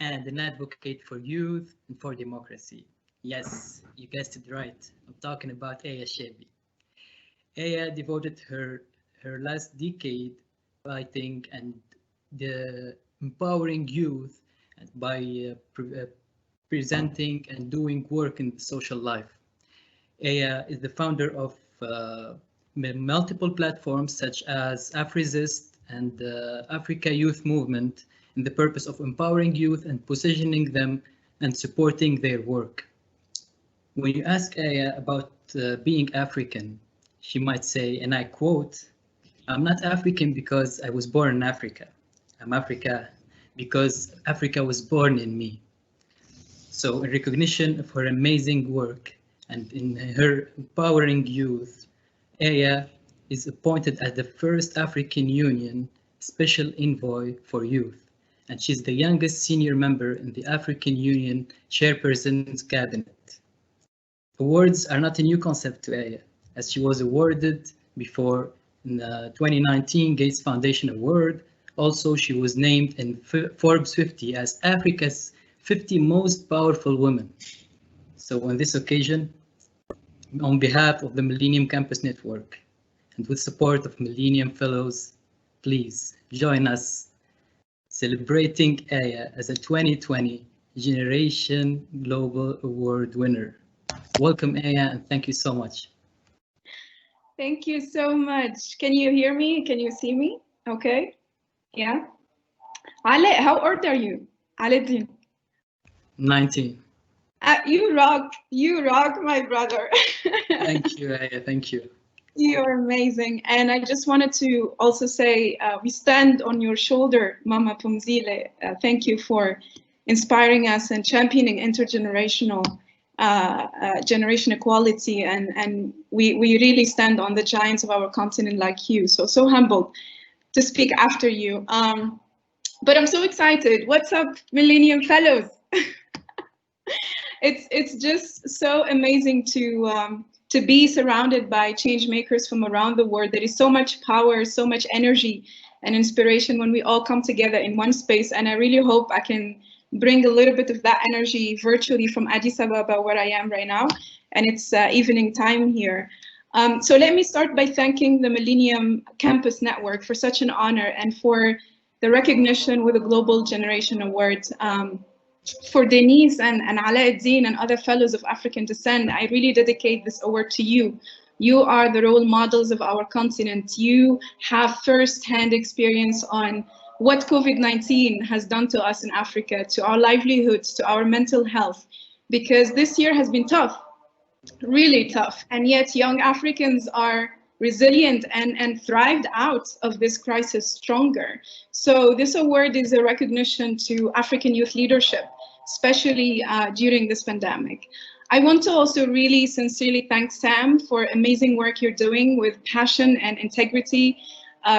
and an advocate for youth and for democracy. Yes, you guessed it right. I'm talking about Aya Chebbi. Aya devoted her last decade fighting and empowering youth by presenting and doing work in the social life. Aya is the founder of multiple platforms such as AfriZist and the Africa Youth Movement in the purpose of empowering youth and positioning them and supporting their work. When you ask Aya about being African, she might say, and I quote, "I'm not African because I was born in Africa. I'm Africa because Africa was born in me." So in recognition of her amazing work and in her empowering youth, Aya is appointed as the first African Union Special Envoy for Youth, and she's the youngest senior member in the African Union Chairperson's Cabinet. Awards are not a new concept to Aya, as she was awarded before in the 2019 Gates Foundation Award, Also, she was named in Forbes 50 as Africa's 50 most powerful women. So on this occasion, on behalf of the Millennium Campus Network and with support of Millennium Fellows, please join us celebrating Aya as a 2020 Generation Global Award winner. Welcome, Aya, and thank you so much. Thank you so much. Can you hear me? Can you see me? Okay. Yeah. Ale, how old are you? Ale, 19. You rock, my brother. Thank you, Aya, thank you. You're amazing. And I just wanted to also say, we stand on your shoulder, Mama Pumzile. Thank you for inspiring us and championing intergenerational generation equality. And we really stand on the giants of our continent like you. So humbled to speak after you. But I'm so excited. What's up, Millennium Fellows? It's just so amazing to be surrounded by change makers from around the world. There is so much power, so much energy and inspiration when we all come together in one space. And I really hope I can bring a little bit of that energy virtually from Addis Ababa, where I am right now. And it's evening time here. So let me start by thanking the Millennium Campus Network for such an honor and for the recognition with the Global Generation Award. For Denise and Alauddin and other fellows of African descent, I really dedicate this award to you. You are the role models of our continent. You have first-hand experience on what COVID-19 has done to us in Africa, to our livelihoods, to our mental health, because this year has been tough, really tough, and yet young Africans are resilient and thrived out of this crisis stronger. So this award is a recognition to African youth leadership, especially during this pandemic. I want to also really sincerely thank Sam for amazing work you're doing with passion and integrity,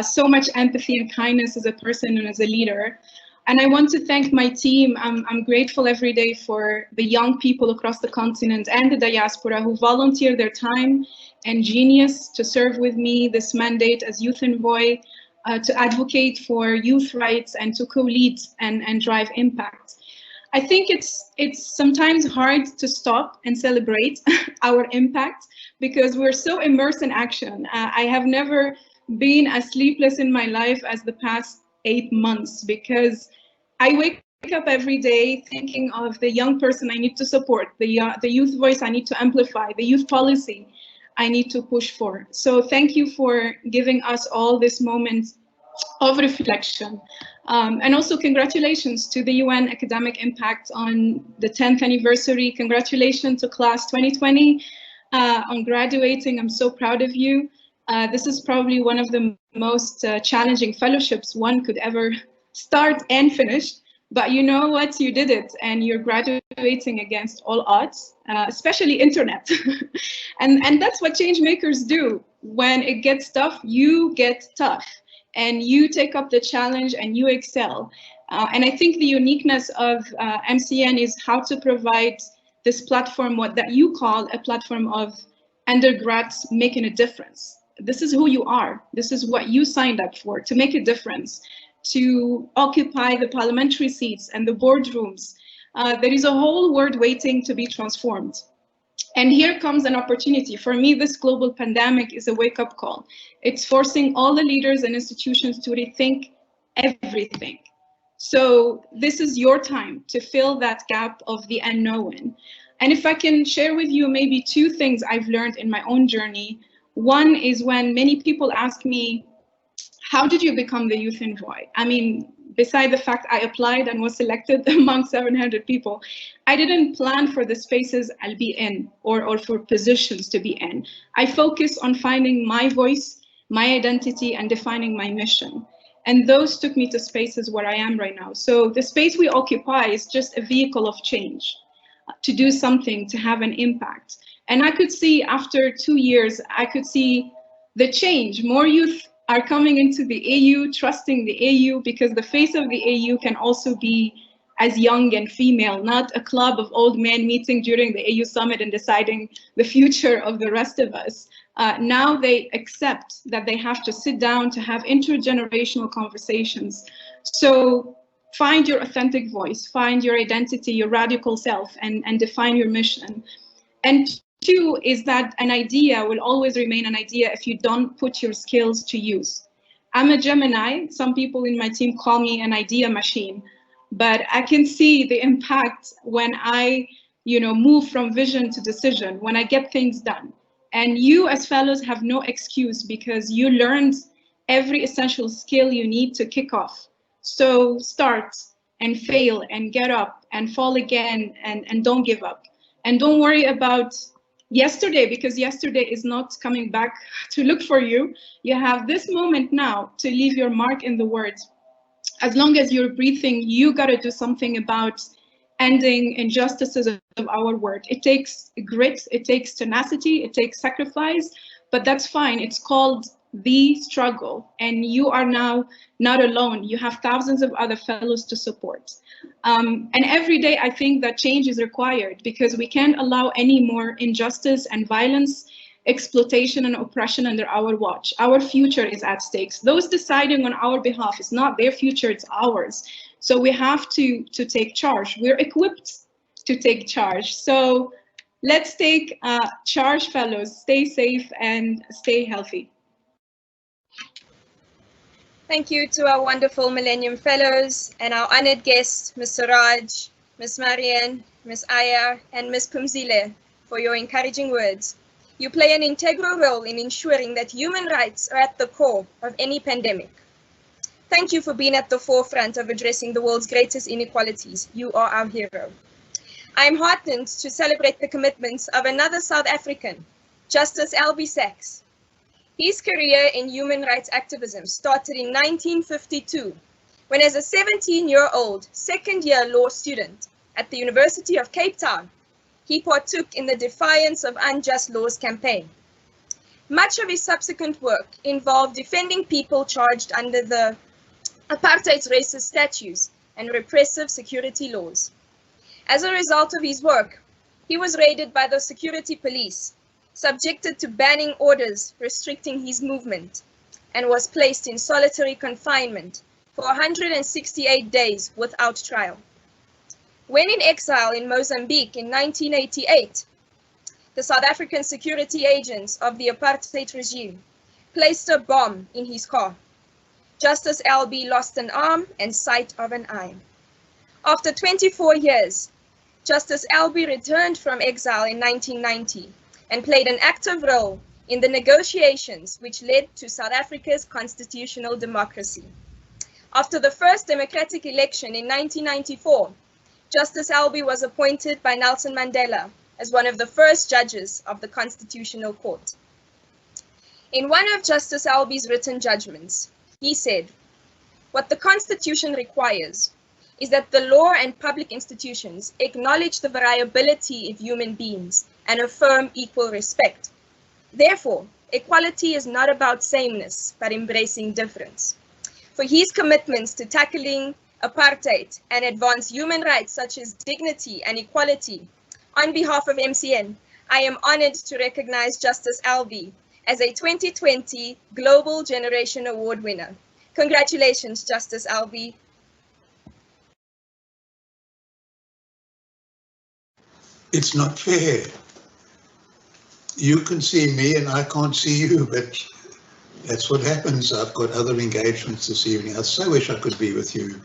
so much empathy and kindness as a person and as a leader. And I want to thank my team. I'm grateful every day for the young people across the continent and the diaspora who volunteer their time and genius to serve with me this mandate as Youth Envoy, to advocate for youth rights and to co-lead and drive impact. I think it's sometimes hard to stop and celebrate our impact because we're so immersed in action. I have never been as sleepless in my life as the past 8 months because I wake up every day thinking of the young person I need to support, the youth voice I need to amplify, the youth policy I need to push for. So thank you for giving us all this moment of reflection. And also congratulations to the UN Academic Impact on the 10th anniversary. Congratulations to class 2020 on graduating. I'm so proud of you. This is probably one of the most challenging fellowships one could ever start and finish. But you know what, you did it and you're graduating against all odds, especially internet. and that's what change makers do. When it gets tough, you get tough and you take up the challenge and you excel. And I think the uniqueness of MCN is how to provide this platform, what that you call a platform of undergrads making a difference. This is who you are. This is what you signed up for, to make a difference, to occupy the parliamentary seats and the boardrooms. There is a whole world waiting to be transformed. And here comes an opportunity. For me, this global pandemic is a wake-up call. It's forcing all the leaders and institutions to rethink everything. So this is your time to fill that gap of the unknown. And if I can share with you maybe 2 things I've learned in my own journey. One is when many people ask me, how did you become the Youth Envoy? I mean, beside the fact I applied and was selected among 700 people, I didn't plan for the spaces I'll be in or for positions to be in. I focused on finding my voice, my identity, and defining my mission. And those took me to spaces where I am right now. So the space we occupy is just a vehicle of change, to do something, to have an impact. And I could see after 2 years, I could see the change. More youth are coming into the AU, trusting the AU, because the face of the AU can also be as young and female, not a club of old men meeting during the AU summit and deciding the future of the rest of us. Now they accept that they have to sit down to have intergenerational conversations. So find your authentic voice, find your identity, your radical self, and define your mission. And two is that an idea will always remain an idea if you don't put your skills to use. I'm a Gemini. Some people in my team call me an idea machine, but I can see the impact when I, move from vision to decision, when I get things done. And you as fellows have no excuse because you learned every essential skill you need to kick off. So start and fail and get up and fall again and don't give up. And don't worry about yesterday, because yesterday is not coming back to look for you. You have this moment now to leave your mark in the world. As long as you're breathing, you got to do something about ending injustices of our world. It takes grit, it takes tenacity, it takes sacrifice, but that's fine. It's called the struggle, and you are now not alone. You have thousands of other fellows to support. And every day I think that change is required because we can't allow any more injustice and violence, exploitation and oppression under our watch. Our future is at stakes. Those deciding on our behalf is not their future, it's ours. So we have to take charge. We're equipped to take charge. So let's take charge, fellows. Stay safe and stay healthy. Thank you to our wonderful Millennium Fellows and our honored guests, Ms. Siraj, Ms. Marian, Ms. Aya, and Ms. Pumzile, for your encouraging words. You play an integral role in ensuring that human rights are at the core of any pandemic. Thank you for being at the forefront of addressing the world's greatest inequalities. You are our hero. I am heartened to celebrate the commitments of another South African, Justice Albie Sachs. His career in human rights activism started in 1952, when as a 17-year-old second-year law student at the University of Cape Town, he partook in the Defiance of Unjust Laws campaign. Much of his subsequent work involved defending people charged under the apartheid's racist statutes and repressive security laws. As a result of his work, he was raided by the security police, subjected to banning orders restricting his movement, and was placed in solitary confinement for 168 days without trial. When in exile in Mozambique in 1988, the South African security agents of the apartheid regime placed a bomb in his car. Justice Albie lost an arm and sight of an eye. After 24 years, Justice Albie returned from exile in 1990 and played an active role in the negotiations which led to South Africa's constitutional democracy. After the first democratic election in 1994, Justice Albie was appointed by Nelson Mandela as one of the first judges of the Constitutional Court. In one of Justice Albie's written judgments, he said, "What the Constitution requires is that the law and public institutions acknowledge the variability of human beings and affirm equal respect. Therefore, equality is not about sameness, but embracing difference." For his commitments to tackling apartheid and advance human rights such as dignity and equality, on behalf of MCN, I am honored to recognize Justice Albie as a 2020 Global Generation Award winner. Congratulations, Justice Albie. It's not fair. You can see me and I can't see you, but that's what happens. I've got other engagements this evening. I so wish I could be with you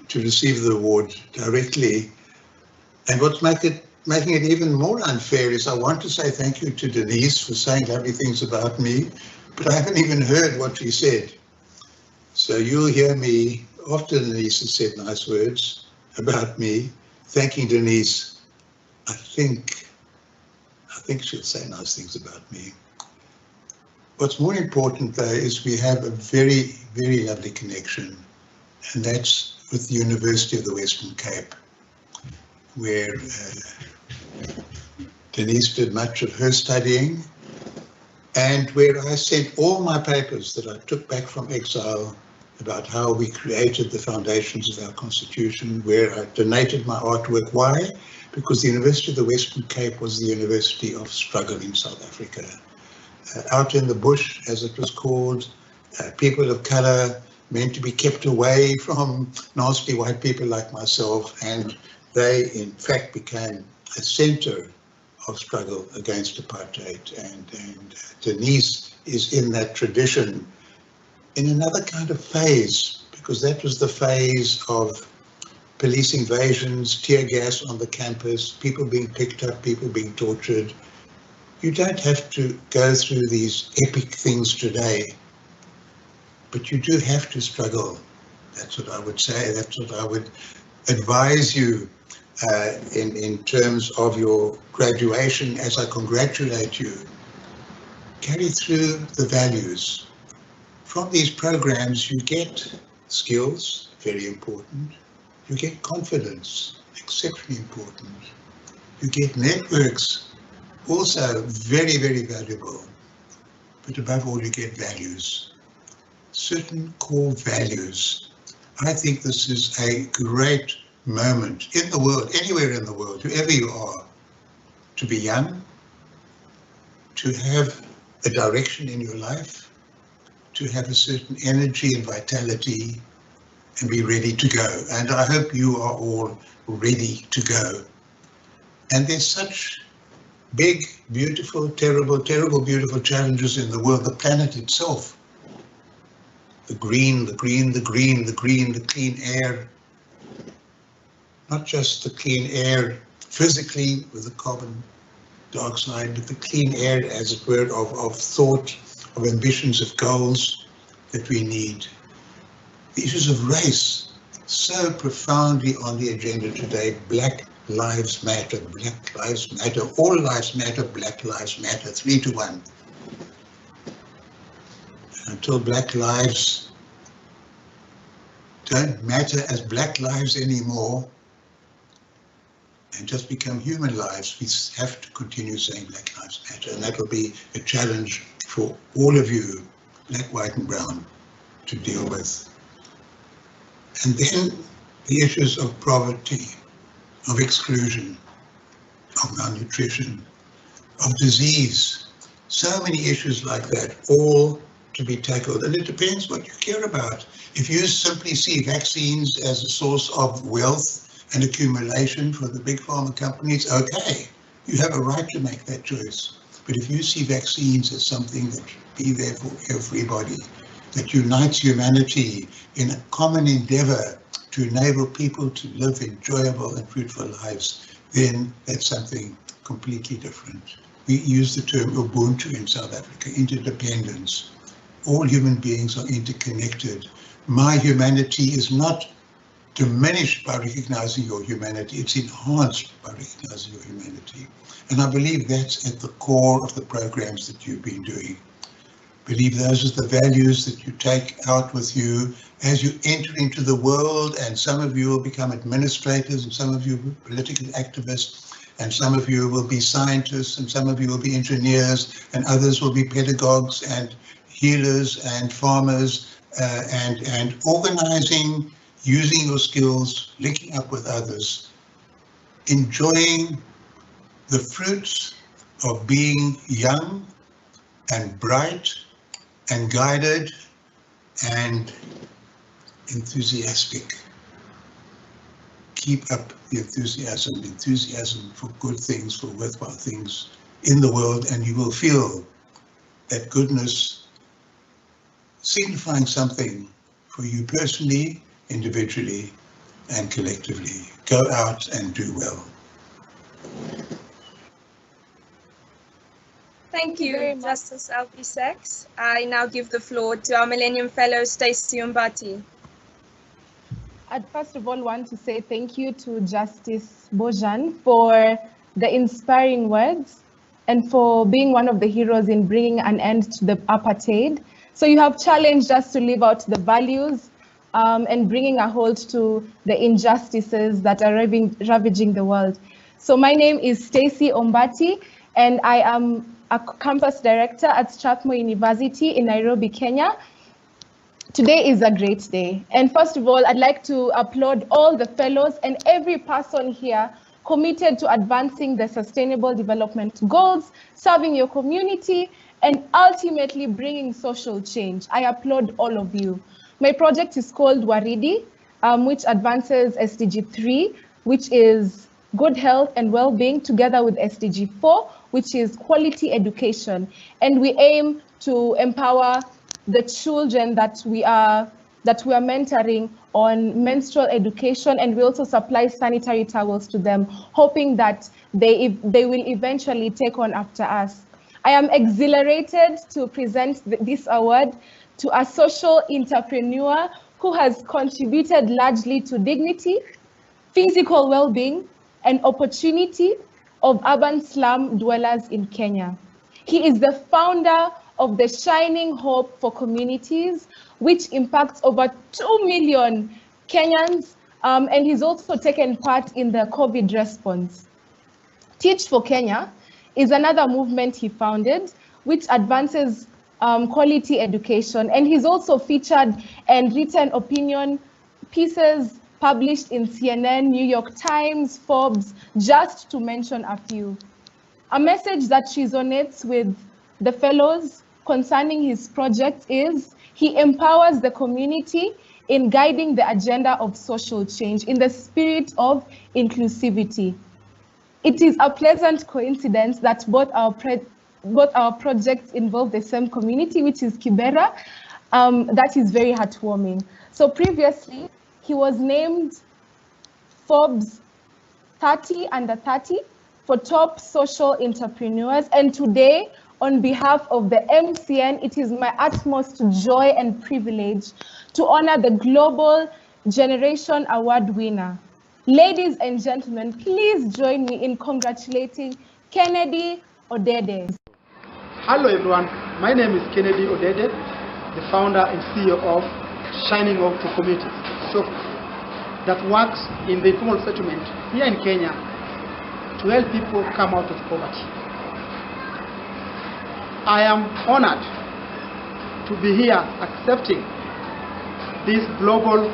to receive the award directly. And what's making it even more unfair is I want to say thank you to Denise for saying lovely things about me, but I haven't even heard what she said. So you'll hear me after Denise has said nice words about me, thanking Denise. I think she'll say nice things about me. What's more important though is we have a very, very lovely connection, and that's with the University of the Western Cape, where Denise did much of her studying, and where I sent all my papers that I took back from exile about how we created the foundations of our constitution, where I donated my artwork. Why? Because the University of the Western Cape was the University of Struggle in South Africa. Out in the bush, as it was called, people of color meant to be kept away from nasty white people like myself, and they in fact became a center of struggle against apartheid, and Denise is in that tradition in another kind of phase, because that was the phase of police invasions, tear gas on the campus, people being picked up, people being tortured. You don't have to go through these epic things today, but you do have to struggle. That's what I would say. That's what I would advise you in terms of your graduation. As I congratulate you, carry through the values. From these programs, you get skills, very important. You get confidence, exceptionally important. You get networks, also very, very valuable. But above all, you get values, certain core values. I think this is a great moment in the world, anywhere in the world, whoever you are, to be young, to have a direction in your life, to have a certain energy and vitality, and be ready to go. And I hope you are all ready to go. And there's such big, beautiful, terrible, beautiful challenges in the world, the planet itself. The green, the green, the green, the green, the clean air. Not just the clean air physically with the carbon dioxide, but the clean air, as it were, of thought, of ambitions, of goals that we need. The issues of race, so profoundly on the agenda today. Black lives matter, Black lives matter, all lives matter, Black lives matter, 3 to 1. Until Black lives don't matter as Black lives anymore and just become human lives, we have to continue saying Black lives matter. And that will be a challenge for all of you, black, white and brown, to deal with. And then the issues of poverty, of exclusion, of malnutrition, of disease, so many issues like that, all to be tackled. And it depends what you care about. If you simply see vaccines as a source of wealth and accumulation for the big pharma companies, okay, you have a right to make that choice. But if you see vaccines as something that should be there for everybody, that unites humanity in a common endeavor to enable people to live enjoyable and fruitful lives, then that's something completely different. We use the term Ubuntu in South Africa, interdependence. All human beings are interconnected. My humanity is not diminished by recognizing your humanity, it's enhanced by recognizing your humanity. And I believe that's at the core of the programs that you've been doing. I believe those are the values that you take out with you as you enter into the world, and some of you will become administrators, and some of you will be political activists, and some of you will be scientists, and some of you will be engineers, and others will be pedagogues and healers and farmers, and organizing, using your skills, linking up with others, enjoying the fruits of being young and bright and guided and enthusiastic. Keep up the enthusiasm for good things, for worthwhile things in the world, and you will feel that goodness signifying something for you personally, individually, and collectively. Go out and do well. Thank you, Justice Albie Sachs. I now give the floor to our Millennium Fellow, Stacey Umbati. I'd first of all want to say thank you to Justice Bojan for the inspiring words and for being one of the heroes in bringing an end to the apartheid. So you have challenged us to live out the values and bringing a halt to the injustices that are ravaging the world. So my name is Stacey Umbati, and I am a campus director at Strathmore University in Nairobi, Kenya. Today is a great day. And first of all, I'd like to applaud all the fellows and every person here committed to advancing the Sustainable Development Goals, serving your community, and ultimately bringing social change. I applaud all of you. My project is called Waridi, which advances SDG 3, which is good health and well-being, together with SDG 4, which is quality education. And we aim to empower the children that we are mentoring on menstrual education, and we also supply sanitary towels to them, hoping that they will eventually take on after us. I am exhilarated to present this award to a social entrepreneur who has contributed largely to dignity, physical well-being, and opportunity of urban slum dwellers in Kenya. He is the founder of the Shining Hope for Communities, which impacts over 2 million Kenyans, and he's also taken part in the COVID response. Teach for Kenya is another movement he founded, which advances quality education, and he's also featured and written opinion pieces published in CNN, New York Times, Forbes, just to mention a few. A message that resonates with the fellows concerning his project is he empowers the community in guiding the agenda of social change in the spirit of inclusivity. It is a pleasant coincidence that both our projects involve the same community, which is Kibera. That is very heartwarming. So previously, he was named Forbes 30 under 30 for top social entrepreneurs. And today, on behalf of the MCN, it is my utmost joy and privilege to honor the Global Generation Award winner. Ladies and gentlemen, please join me in congratulating Kennedy Odede. Hello everyone, my name is Kennedy Odede, the founder and CEO of Shining Hope for Communities, so that works in the informal settlement here in Kenya to help people come out of poverty. I am honored to be here accepting this Global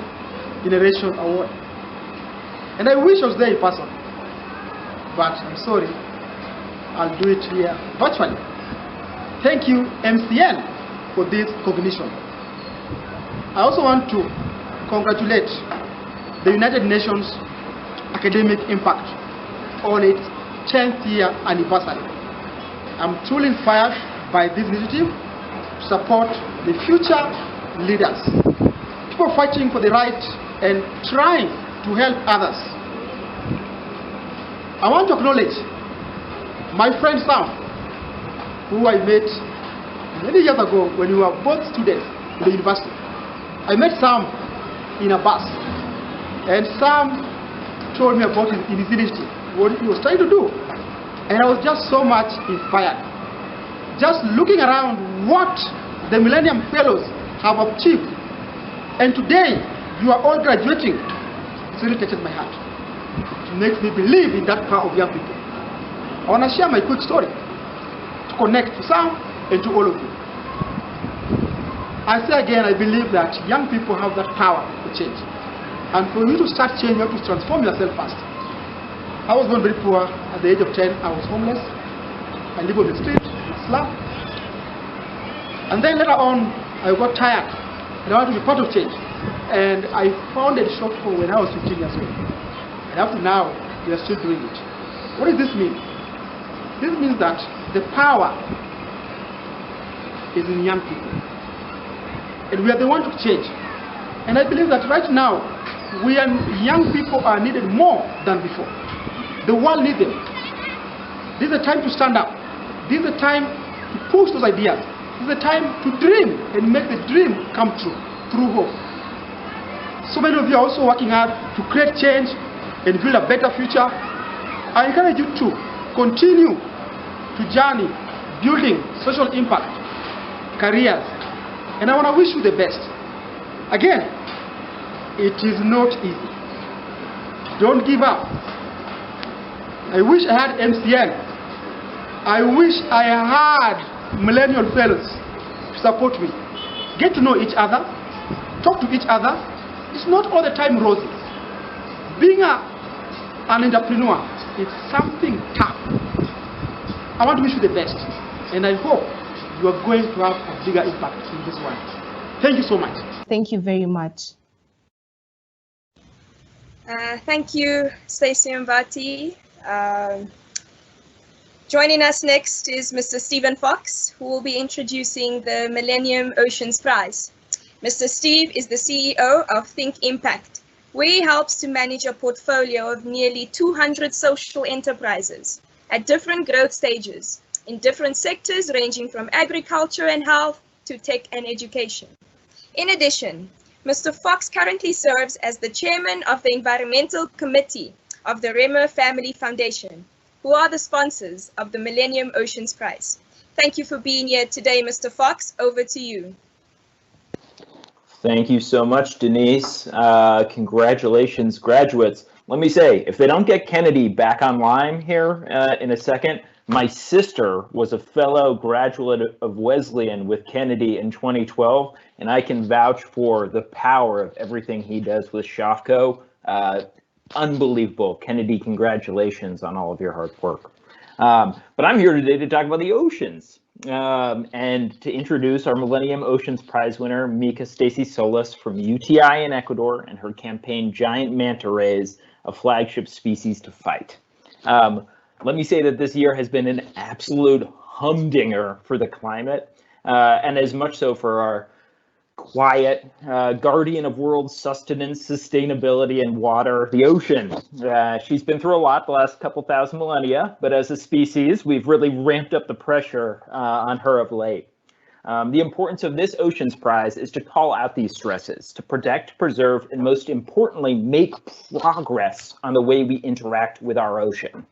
Generation Award. And I wish I was there in person, but I'm sorry, I'll do it here virtually. Thank you, MCN, for this recognition. I also want to congratulate the United Nations Academic Impact on its 10th year anniversary. I'm truly inspired by this initiative to support the future leaders, people fighting for the right and trying to help others. I want to acknowledge my friend Sam, who I met many years ago when we were both students in the university. I met Sam in a bus, and Sam told me about his initiative, what he was trying to do, and I was just so much inspired. Just looking around what the Millennium Fellows have achieved, and today you are all graduating, it really touches my heart. It makes me believe in that power of young people. I want to share my quick story to connect to Sam and to all of you. I say again, I believe that young people have that power to change. And for you to start change, you have to transform yourself first. I was born very poor. At the age of 10, I was homeless. I lived on the street, in the slum. And then later on, I got tired. And I wanted to be part of change. And I founded Shop for when I was 15 years old. And up to now, we are still doing it. What does this mean? This means that the power is in young people. And we are the ones to change. And I believe that right now, young people are needed more than before. The world needs them. This is a time to stand up. This is a time to push those ideas. This is a time to dream and make the dream come true through hope. So many of you are also working hard to create change and build a better future. I encourage you to continue to journey building social impact, careers, and I want to wish you the best. Again, it is not easy. Don't give up. I wish I had MCN. I wish I had Millennium Fellows to support me. Get to know each other, talk to each other. It's not all the time roses. Being an entrepreneur is something tough. I want to wish you the best, and I hope you are going to have a bigger impact in this one. Thank you so much. Thank you very much. Thank you, Stacey and Vati. Joining us next is Mr. Stephen Fox, who will be introducing the Millennium Oceans Prize. Mr. Steve is the CEO of Think Impact, where he helps to manage a portfolio of nearly 200 social enterprises at different growth stages in different sectors ranging from agriculture and health to tech and education. In addition, Mr. Fox currently serves as the chairman of the Environmental Committee of the Remo Family Foundation, who are the sponsors of the Millennium Oceans Prize. Thank you for being here today, Mr. Fox. Over to you. Thank you so much, Denise. Congratulations, graduates. Let me say, if they don't get Kennedy back online here in a second, my sister was a fellow graduate of Wesleyan with Kennedy in 2012, and I can vouch for the power of everything he does with Shafco. Unbelievable. Kennedy, congratulations on all of your hard work. But I'm here today to talk about the oceans and to introduce our Millennium Oceans Prize winner, Mika Stacy Solis from UTI in Ecuador, and her campaign Giant Manta Rays, a flagship species to fight. Let me say that this year has been an absolute humdinger for the climate, and as much so for our quiet guardian of world sustenance, sustainability, and water, the ocean. She's been through a lot the last couple thousand millennia, but as a species, we've really ramped up the pressure on her of late. The importance of this Oceans Prize is to call out these stresses, to protect, preserve, and most importantly, make progress on the way we interact with our ocean.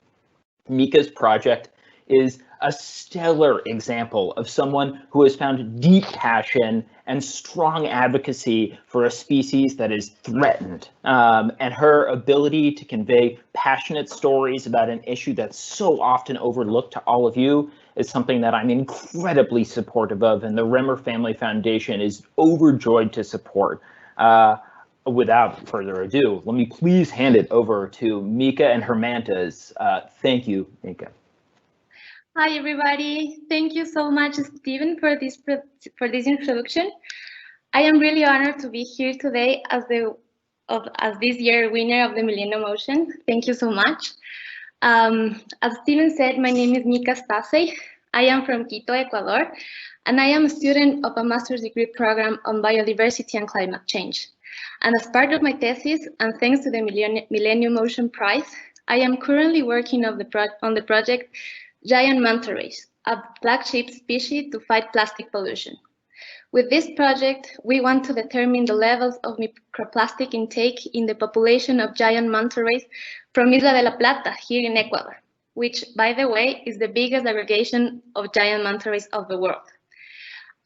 Mika's project is a stellar example of someone who has found deep passion and strong advocacy for a species that is threatened. And her ability to convey passionate stories about an issue that's so often overlooked to all of you is something that I'm incredibly supportive of, and the Remmer Family Foundation is overjoyed to support. Without further ado, let me please hand it over to Mika and her mantas. Thank you, Mika. Hi, everybody. Thank you so much, Stephen, for this introduction. I am really honored to be here today as this year winner of the Millennium Ocean. Thank you so much. As Stephen said, my name is Mika Stacy. I am from Quito, Ecuador, and I am a student of a master's degree program on biodiversity and climate change. And as part of my thesis, and thanks to the Millennium Ocean Prize, I am currently working on the project Giant Manta Rays, a flagship species to fight plastic pollution. With this project, we want to determine the levels of microplastic intake in the population of giant manta rays from Isla de la Plata here in Ecuador, which, by the way, is the biggest aggregation of giant manta rays of the world.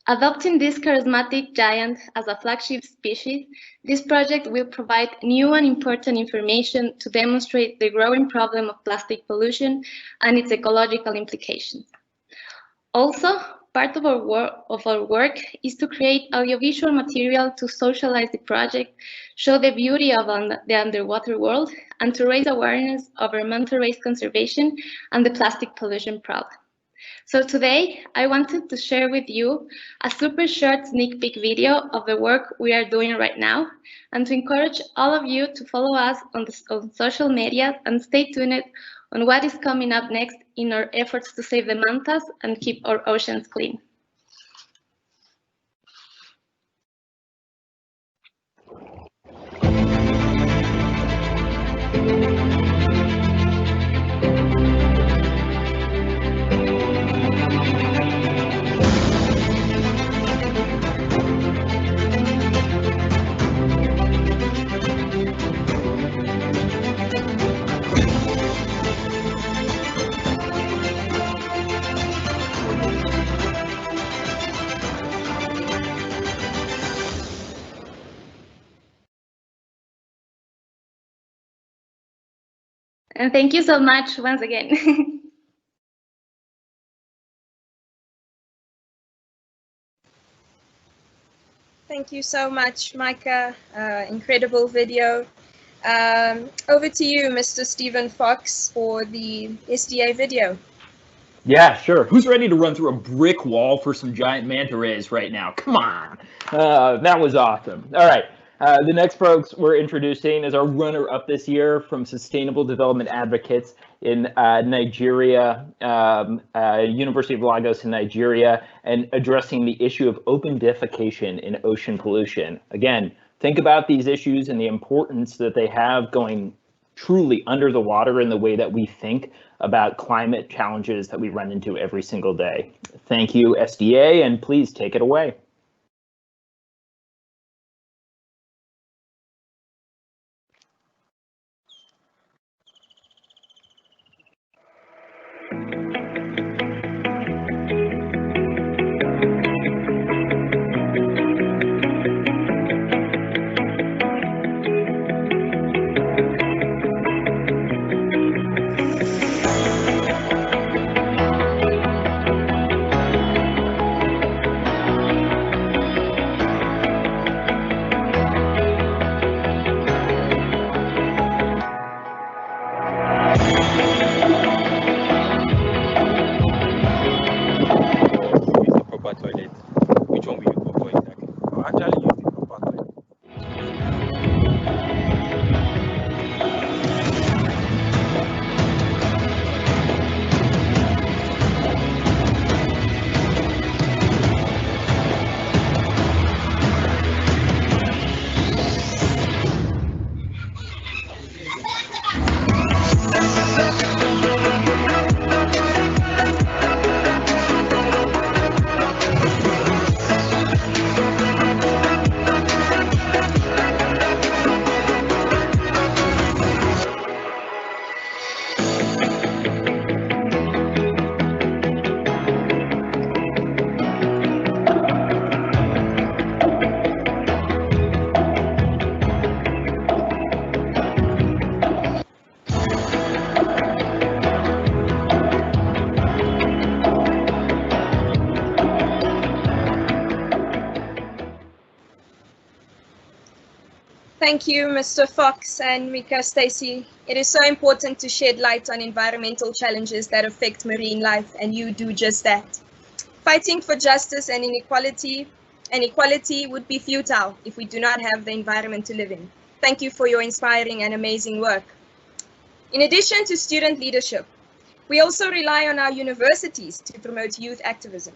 Adopting this charismatic giant as a flagship species, this project will provide new and important information to demonstrate the growing problem of plastic pollution and its ecological implications. Also, part of our work is to create audiovisual material to socialize the project, show the beauty of the underwater world, and to raise awareness over manta rays conservation and the plastic pollution problem. So today, I wanted to share with you a super short sneak peek video of the work we are doing right now, and to encourage all of you to follow us on social media and stay tuned on what is coming up next in our efforts to save the mantas and keep our oceans clean. And thank you so much once again. Thank you so much, Micah. Incredible video. Over to you, Mr. Stephen Fox, for the SDA video. Yeah, sure. Who's ready to run through a brick wall for some giant manta rays right now? Come on. That was awesome. All right. The next folks we're introducing is our runner-up this year from Sustainable Development Advocates in Nigeria, University of Lagos in Nigeria, and addressing the issue of open defecation in ocean pollution. Again, think about these issues and the importance that they have going truly under the water in the way that we think about climate challenges that we run into every single day. Thank you, SDA, and please take it away. Thank you, Mr. Fox and Mika Stacy. It is so important to shed light on environmental challenges that affect marine life, and you do just that. Fighting for justice and equality would be futile if we do not have the environment to live in. Thank you for your inspiring and amazing work. In addition to student leadership, we also rely on our universities to promote youth activism.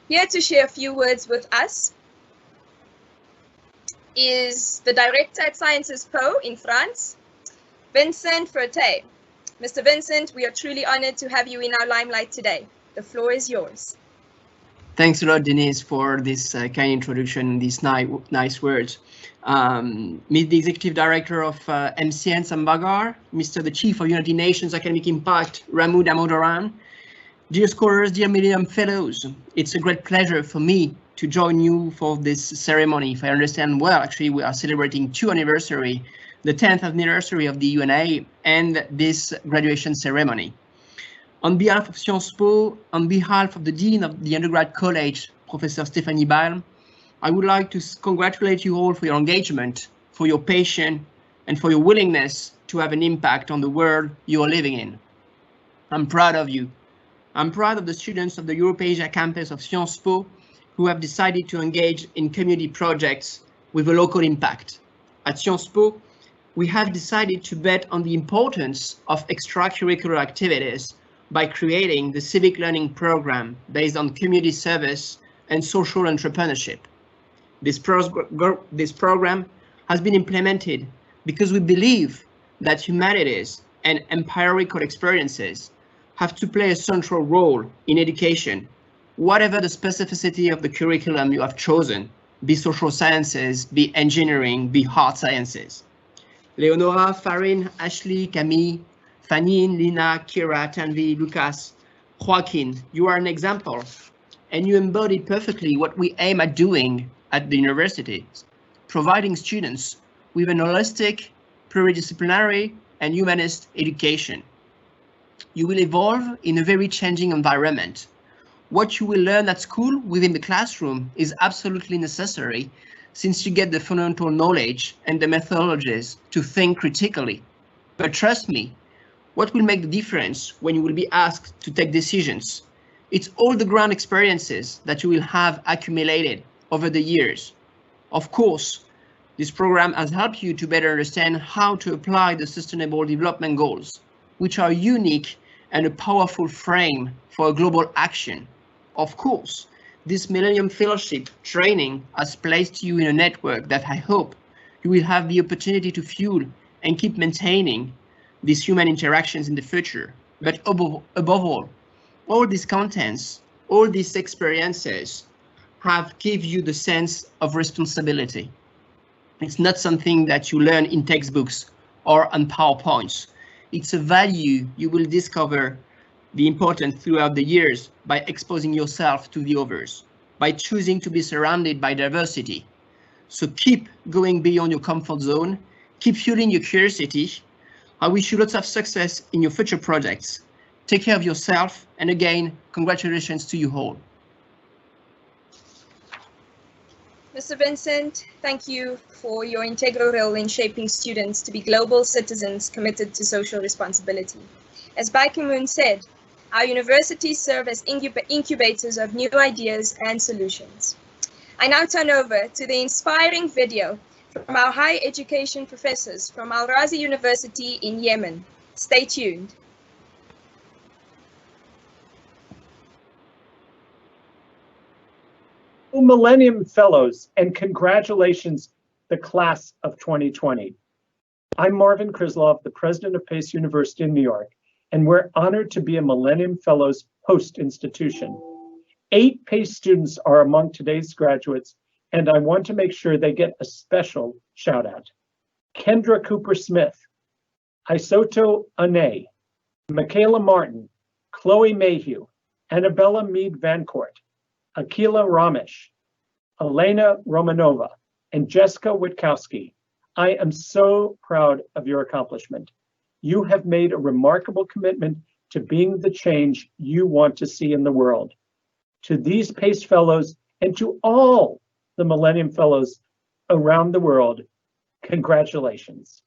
Here to share a few words with us is the director at Sciences Po in France, Vincent Ferté. Mr. Vincent, we are truly honored to have you in our limelight today. The floor is yours. Thanks a lot, Denise, for this kind introduction, these nice words. Meet the Executive Director of MCN Sambagar, Mr. the Chief of United Nations Academic Impact, Ramu Damodaran. Dear scholars, dear Millennium Fellows, it's a great pleasure for me to join you for this ceremony. If I understand well, actually, we are celebrating 2 anniversary, the 10th anniversary of the UNAI and this graduation ceremony. On behalf of Sciences Po, on behalf of the Dean of the Undergrad College, Professor Stéphanie Ball, I would like to congratulate you all for your engagement, for your patience, and for your willingness to have an impact on the world you are living in. I'm proud of you. I'm proud of the students of the Europe-Asia campus of Sciences Po who have decided to engage in community projects with a local impact. At Sciences Po, we have decided to bet on the importance of extracurricular activities by creating the civic learning program based on community service and social entrepreneurship. This program has been implemented because we believe that humanities and empirical experiences have to play a central role in education, whatever the specificity of the curriculum you have chosen, be social sciences, be engineering, be hard sciences. Leonora, Farin, Ashley, Camille, Fanine, Lina, Kira, Tanvi, Lucas, Joaquin, you are an example, and you embody perfectly what we aim at doing at the universities, providing students with an holistic, pluridisciplinary, and humanist education. You will evolve in a very changing environment. What you will learn at school within the classroom is absolutely necessary since you get the fundamental knowledge and the methodologies to think critically. But trust me, what will make the difference when you will be asked to take decisions? It's all the ground experiences that you will have accumulated over the years. Of course, this program has helped you to better understand how to apply the Sustainable Development Goals, which are unique and a powerful frame for a global action. Of course, this Millennium Fellowship training has placed you in a network that I hope you will have the opportunity to fuel and keep maintaining these human interactions in the future. But above all these contents, all these experiences have give you the sense of responsibility. It's not something that you learn in textbooks or on PowerPoints. It's a value you will discover the importance throughout the years by exposing yourself to the others, by choosing to be surrounded by diversity. So keep going beyond your comfort zone, keep fueling your curiosity. I wish you lots of success in your future projects. Take care of yourself, and again, congratulations to you all. Mr. Vincent, thank you for your integral role in shaping students to be global citizens committed to social responsibility. As Ban Ki-moon said, our universities serve as incubators of new ideas and solutions. I now turn over to the inspiring video from our higher education professors from Al Razi University in Yemen. Stay tuned. Millennium Fellows, and congratulations, the class of 2020. I'm Marvin Krislov, the president of Pace University in New York, and we're honored to be a Millennium Fellows host institution. 8 Pace students are among today's graduates, and I want to make sure they get a special shout out. Kendra Cooper Smith, Isoto Ane, Michaela Martin, Chloe Mayhew, Annabella Mead Vancourt, Akila Ramesh, Elena Romanova, and Jessica Witkowski. I am so proud of your accomplishment. You have made a remarkable commitment to being the change you want to see in the world. To these PACE Fellows and to all the Millennium Fellows around the world, congratulations.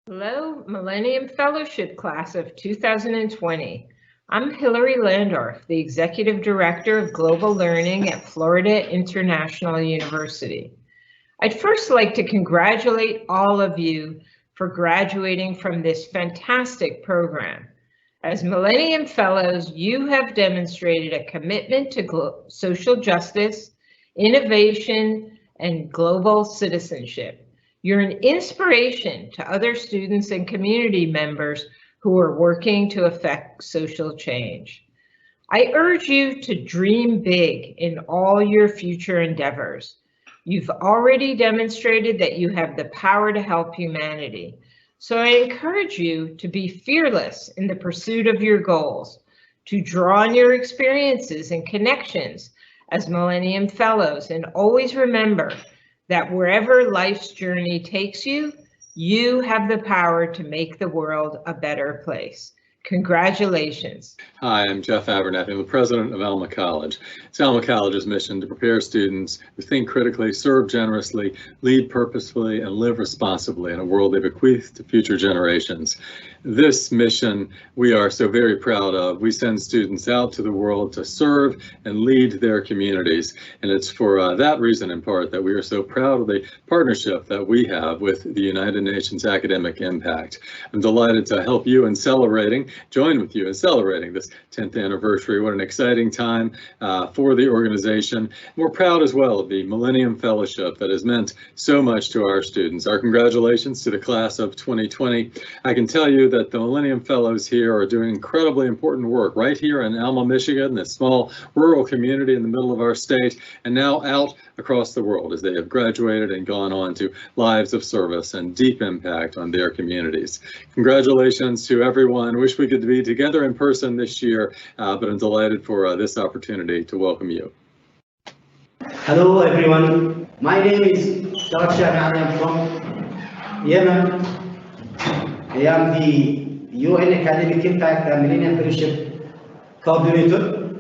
Hello, Millennium Fellowship Class of 2020. I'm Hilary Landorf, the Executive Director of Global Learning at Florida International University. I'd first like to congratulate all of you for graduating from this fantastic program. As Millennium Fellows, you have demonstrated a commitment to social justice, innovation, and global citizenship. You're an inspiration to other students and community members who are working to affect social change. I urge you to dream big in all your future endeavors. You've already demonstrated that you have the power to help humanity. So I encourage you to be fearless in the pursuit of your goals, to draw on your experiences and connections as Millennium Fellows, and always remember that wherever life's journey takes you, you have the power to make the world a better place. Congratulations. Hi, I'm Jeff Abernathy. I'm the president of Alma College. It's Alma College's mission to prepare students who think critically, serve generously, lead purposefully, and live responsibly in a world they bequeath to future generations. This mission we are so very proud of. We send students out to the world to serve and lead their communities. And it's for that reason, in part, that we are so proud of the partnership that we have with the United Nations Academic Impact. I'm delighted to help you in join with you in celebrating this 10th anniversary. What an exciting time for the organization. We're proud as well of the Millennium Fellowship that has meant so much to our students. Our congratulations to the class of 2020. I can tell you that the Millennium Fellows here are doing incredibly important work right here in Alma, Michigan, this small rural community in the middle of our state, and now out across the world as they have graduated and gone on to lives of service and deep impact on their communities. Congratulations to everyone. Wish we could be together in person this year, but I'm delighted for this opportunity to welcome you. Hello everyone, my name is Dr. I am from Yemen. I am the UN Academic Impact and Millennium Fellowship Coordinator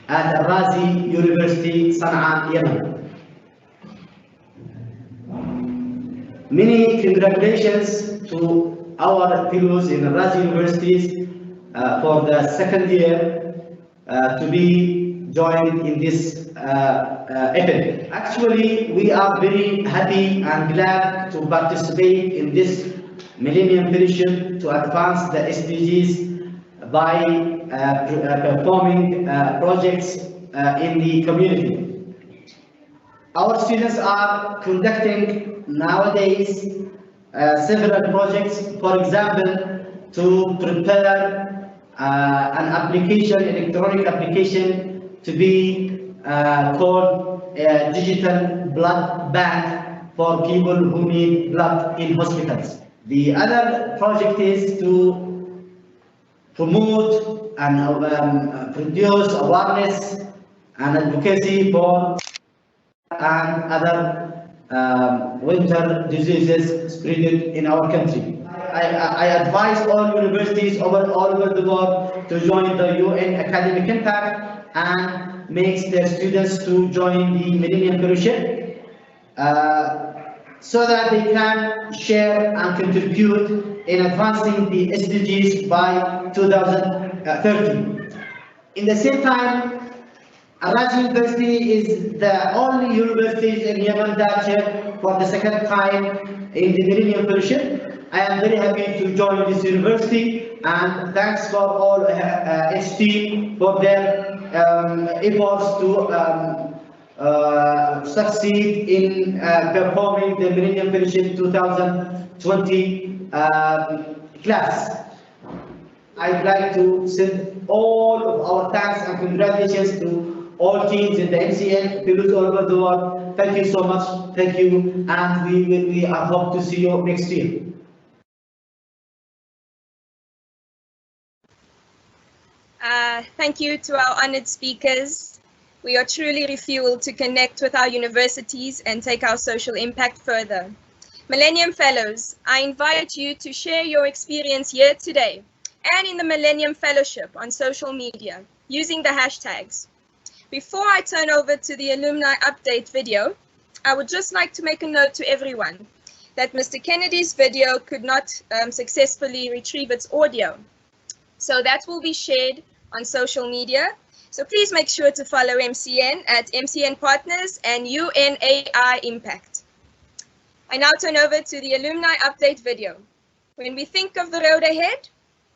at Al Razi University, Sana'a, Yemen. Many congratulations to our fellows in Raz universities for the second year to be joined in this event. Actually, we are very happy and glad to participate in this Millennium Fellowship to advance the SDGs by performing projects in the community. Our students are conducting nowadays several projects, for example, to prepare an application, electronic application to be called a digital blood bank for people who need blood in hospitals. The other project is to promote and produce awareness and advocacy for and other winter diseases spread in our country. I advise all universities all over the world to join the UN Academic Impact and makes their students to join the Millennium Fellowship so that they can share and contribute in advancing the SDGs by 2030. In the same time, Raz University is the only university in Yemen that share for the second time in the Millennium Fellowship. I am very happy to join this university and thanks for all its team for their efforts to succeed in performing the Millennium Fellowship 2020 class. I'd like to send all of our thanks and congratulations to all teams in the MCN, fellows all over the world. Thank you so much. Thank you. And we hope to see you next year. Thank you to our honored speakers. We are truly refueled to connect with our universities and take our social impact further. Millennium Fellows, I invite you to share your experience here today and in the Millennium Fellowship on social media using the hashtags. Before I turn over to the alumni update video, I would just like to make a note to everyone that Mr. Kennedy's video could not successfully retrieve its audio. So that will be shared on social media. So please make sure to follow MCN at MCN Partners and UNAI Impact. I now turn over to the alumni update video. When we think of the road ahead,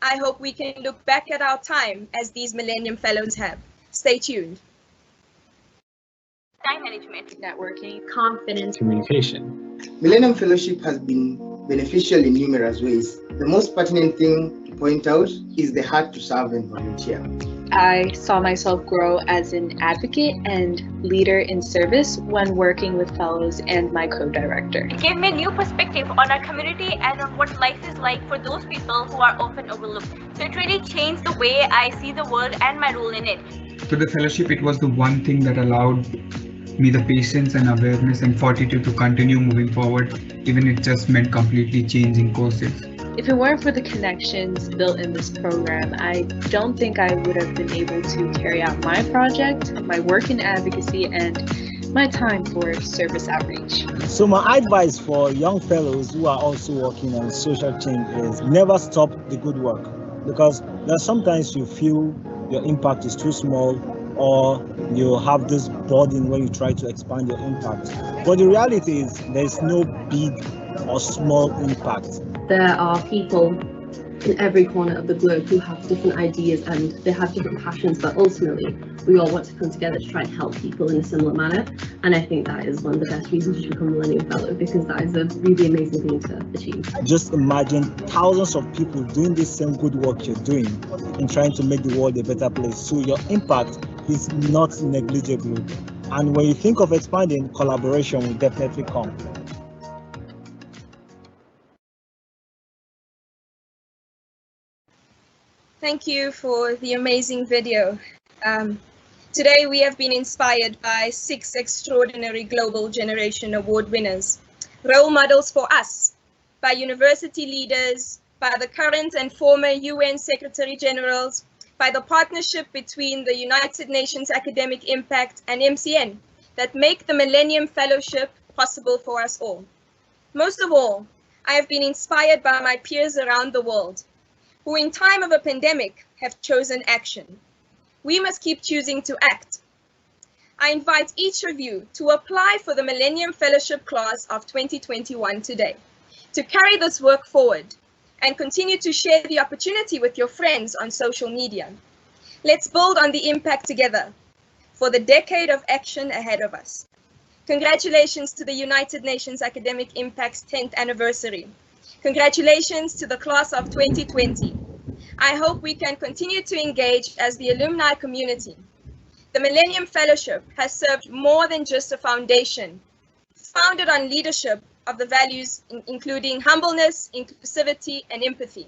I hope we can look back at our time as these Millennium Fellows have. Stay tuned. Time management, networking, confidence, communication. Millennium Fellowship has been beneficial in numerous ways. The most pertinent thing to point out is the heart to serve and volunteer. I saw myself grow as an advocate and leader in service when working with fellows and my co-director. It gave me a new perspective on our community and on what life is like for those people who are often overlooked. So it really changed the way I see the world and my role in it. To the fellowship, it was the one thing that allowed me the patience and awareness and fortitude to continue moving forward, even if it just meant completely changing courses. If it weren't for the connections built in this program, I don't think I would have been able to carry out my project, my work in advocacy, and my time for service outreach. So my advice for young fellows who are also working on social change is never stop the good work, because there's sometimes you feel your impact is too small or you have this burden when you try to expand your impact. But the reality is there's no big or small impact. There are people in every corner of the globe who have different ideas and they have different passions, but ultimately we all want to come together to try and help people in a similar manner. And I think that is one of the best reasons to become a Millennium Fellow, because that is a really amazing thing to achieve. Just imagine thousands of people doing the same good work you're doing in trying to make the world a better place. So your impact is not negligible. And when you think of expanding, collaboration will definitely come. Thank you for the amazing video. Today we have been inspired by 6 extraordinary Global Generation Award winners, role models for us, by university leaders, by the current and former UN Secretary Generals, by the partnership between the United Nations Academic Impact and MCN that make the Millennium Fellowship possible for us all. Most of all, I have been inspired by my peers around the world, who in time of a pandemic have chosen action. We must keep choosing to act. I invite each of you to apply for the Millennium Fellowship class of 2021 today, to carry this work forward and continue to share the opportunity with your friends on social media. Let's build on the impact together for the decade of action ahead of us. Congratulations to the United Nations Academic Impact's 10th anniversary. Congratulations to the class of 2020. I hope we can continue to engage as the alumni community. The Millennium Fellowship has served more than just a foundation, founded on leadership of the values including humbleness, inclusivity, and empathy.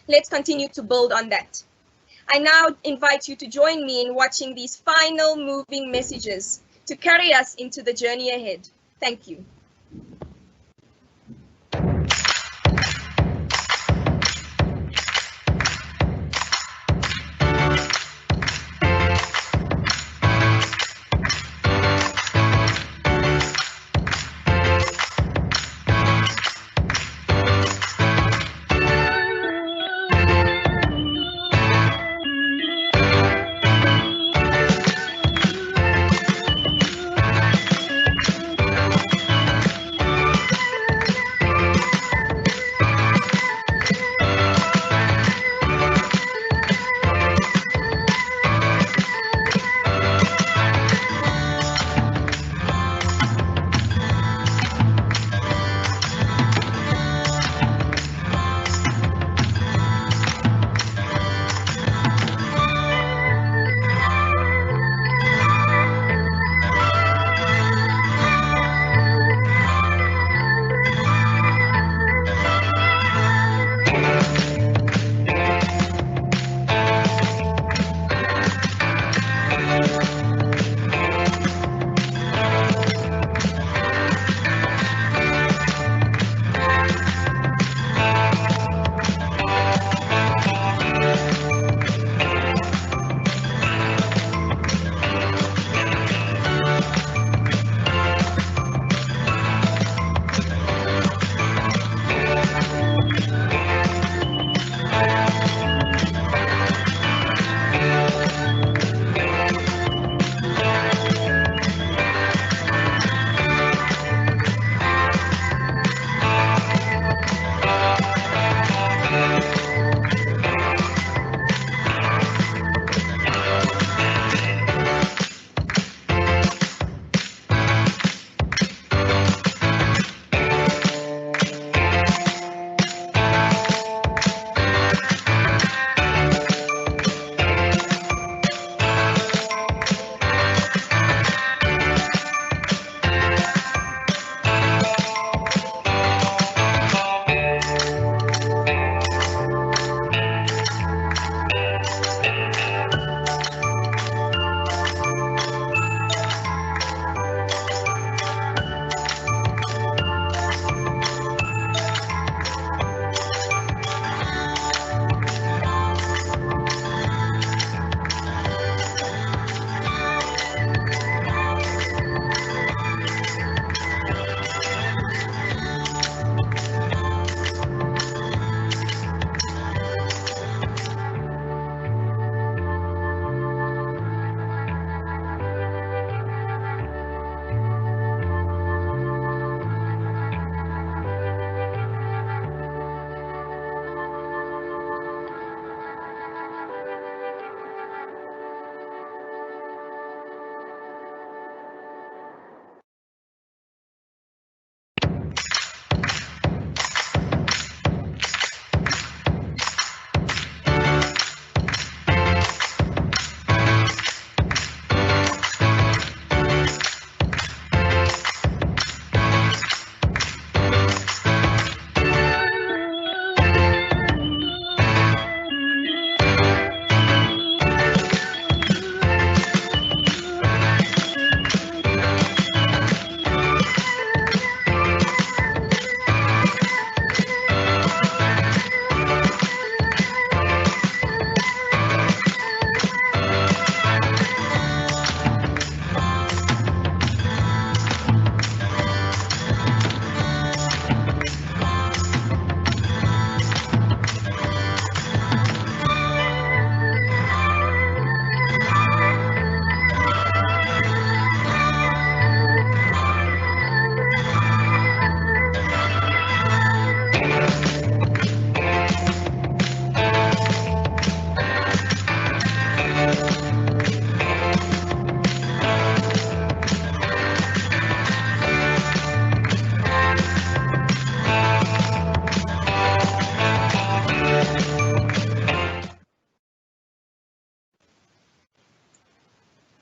Let's continue to build on that. I now invite you to join me in watching these final moving messages to carry us into the journey ahead. Thank you.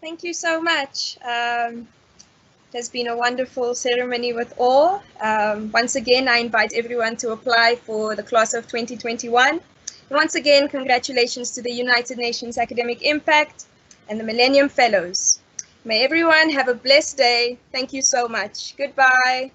Thank you so much. It has been a wonderful ceremony with all. Once again, I invite everyone to apply for the class of 2021. Once again, congratulations to the United Nations Academic Impact and the Millennium Fellows. May everyone have a blessed day. Thank you so much. Goodbye.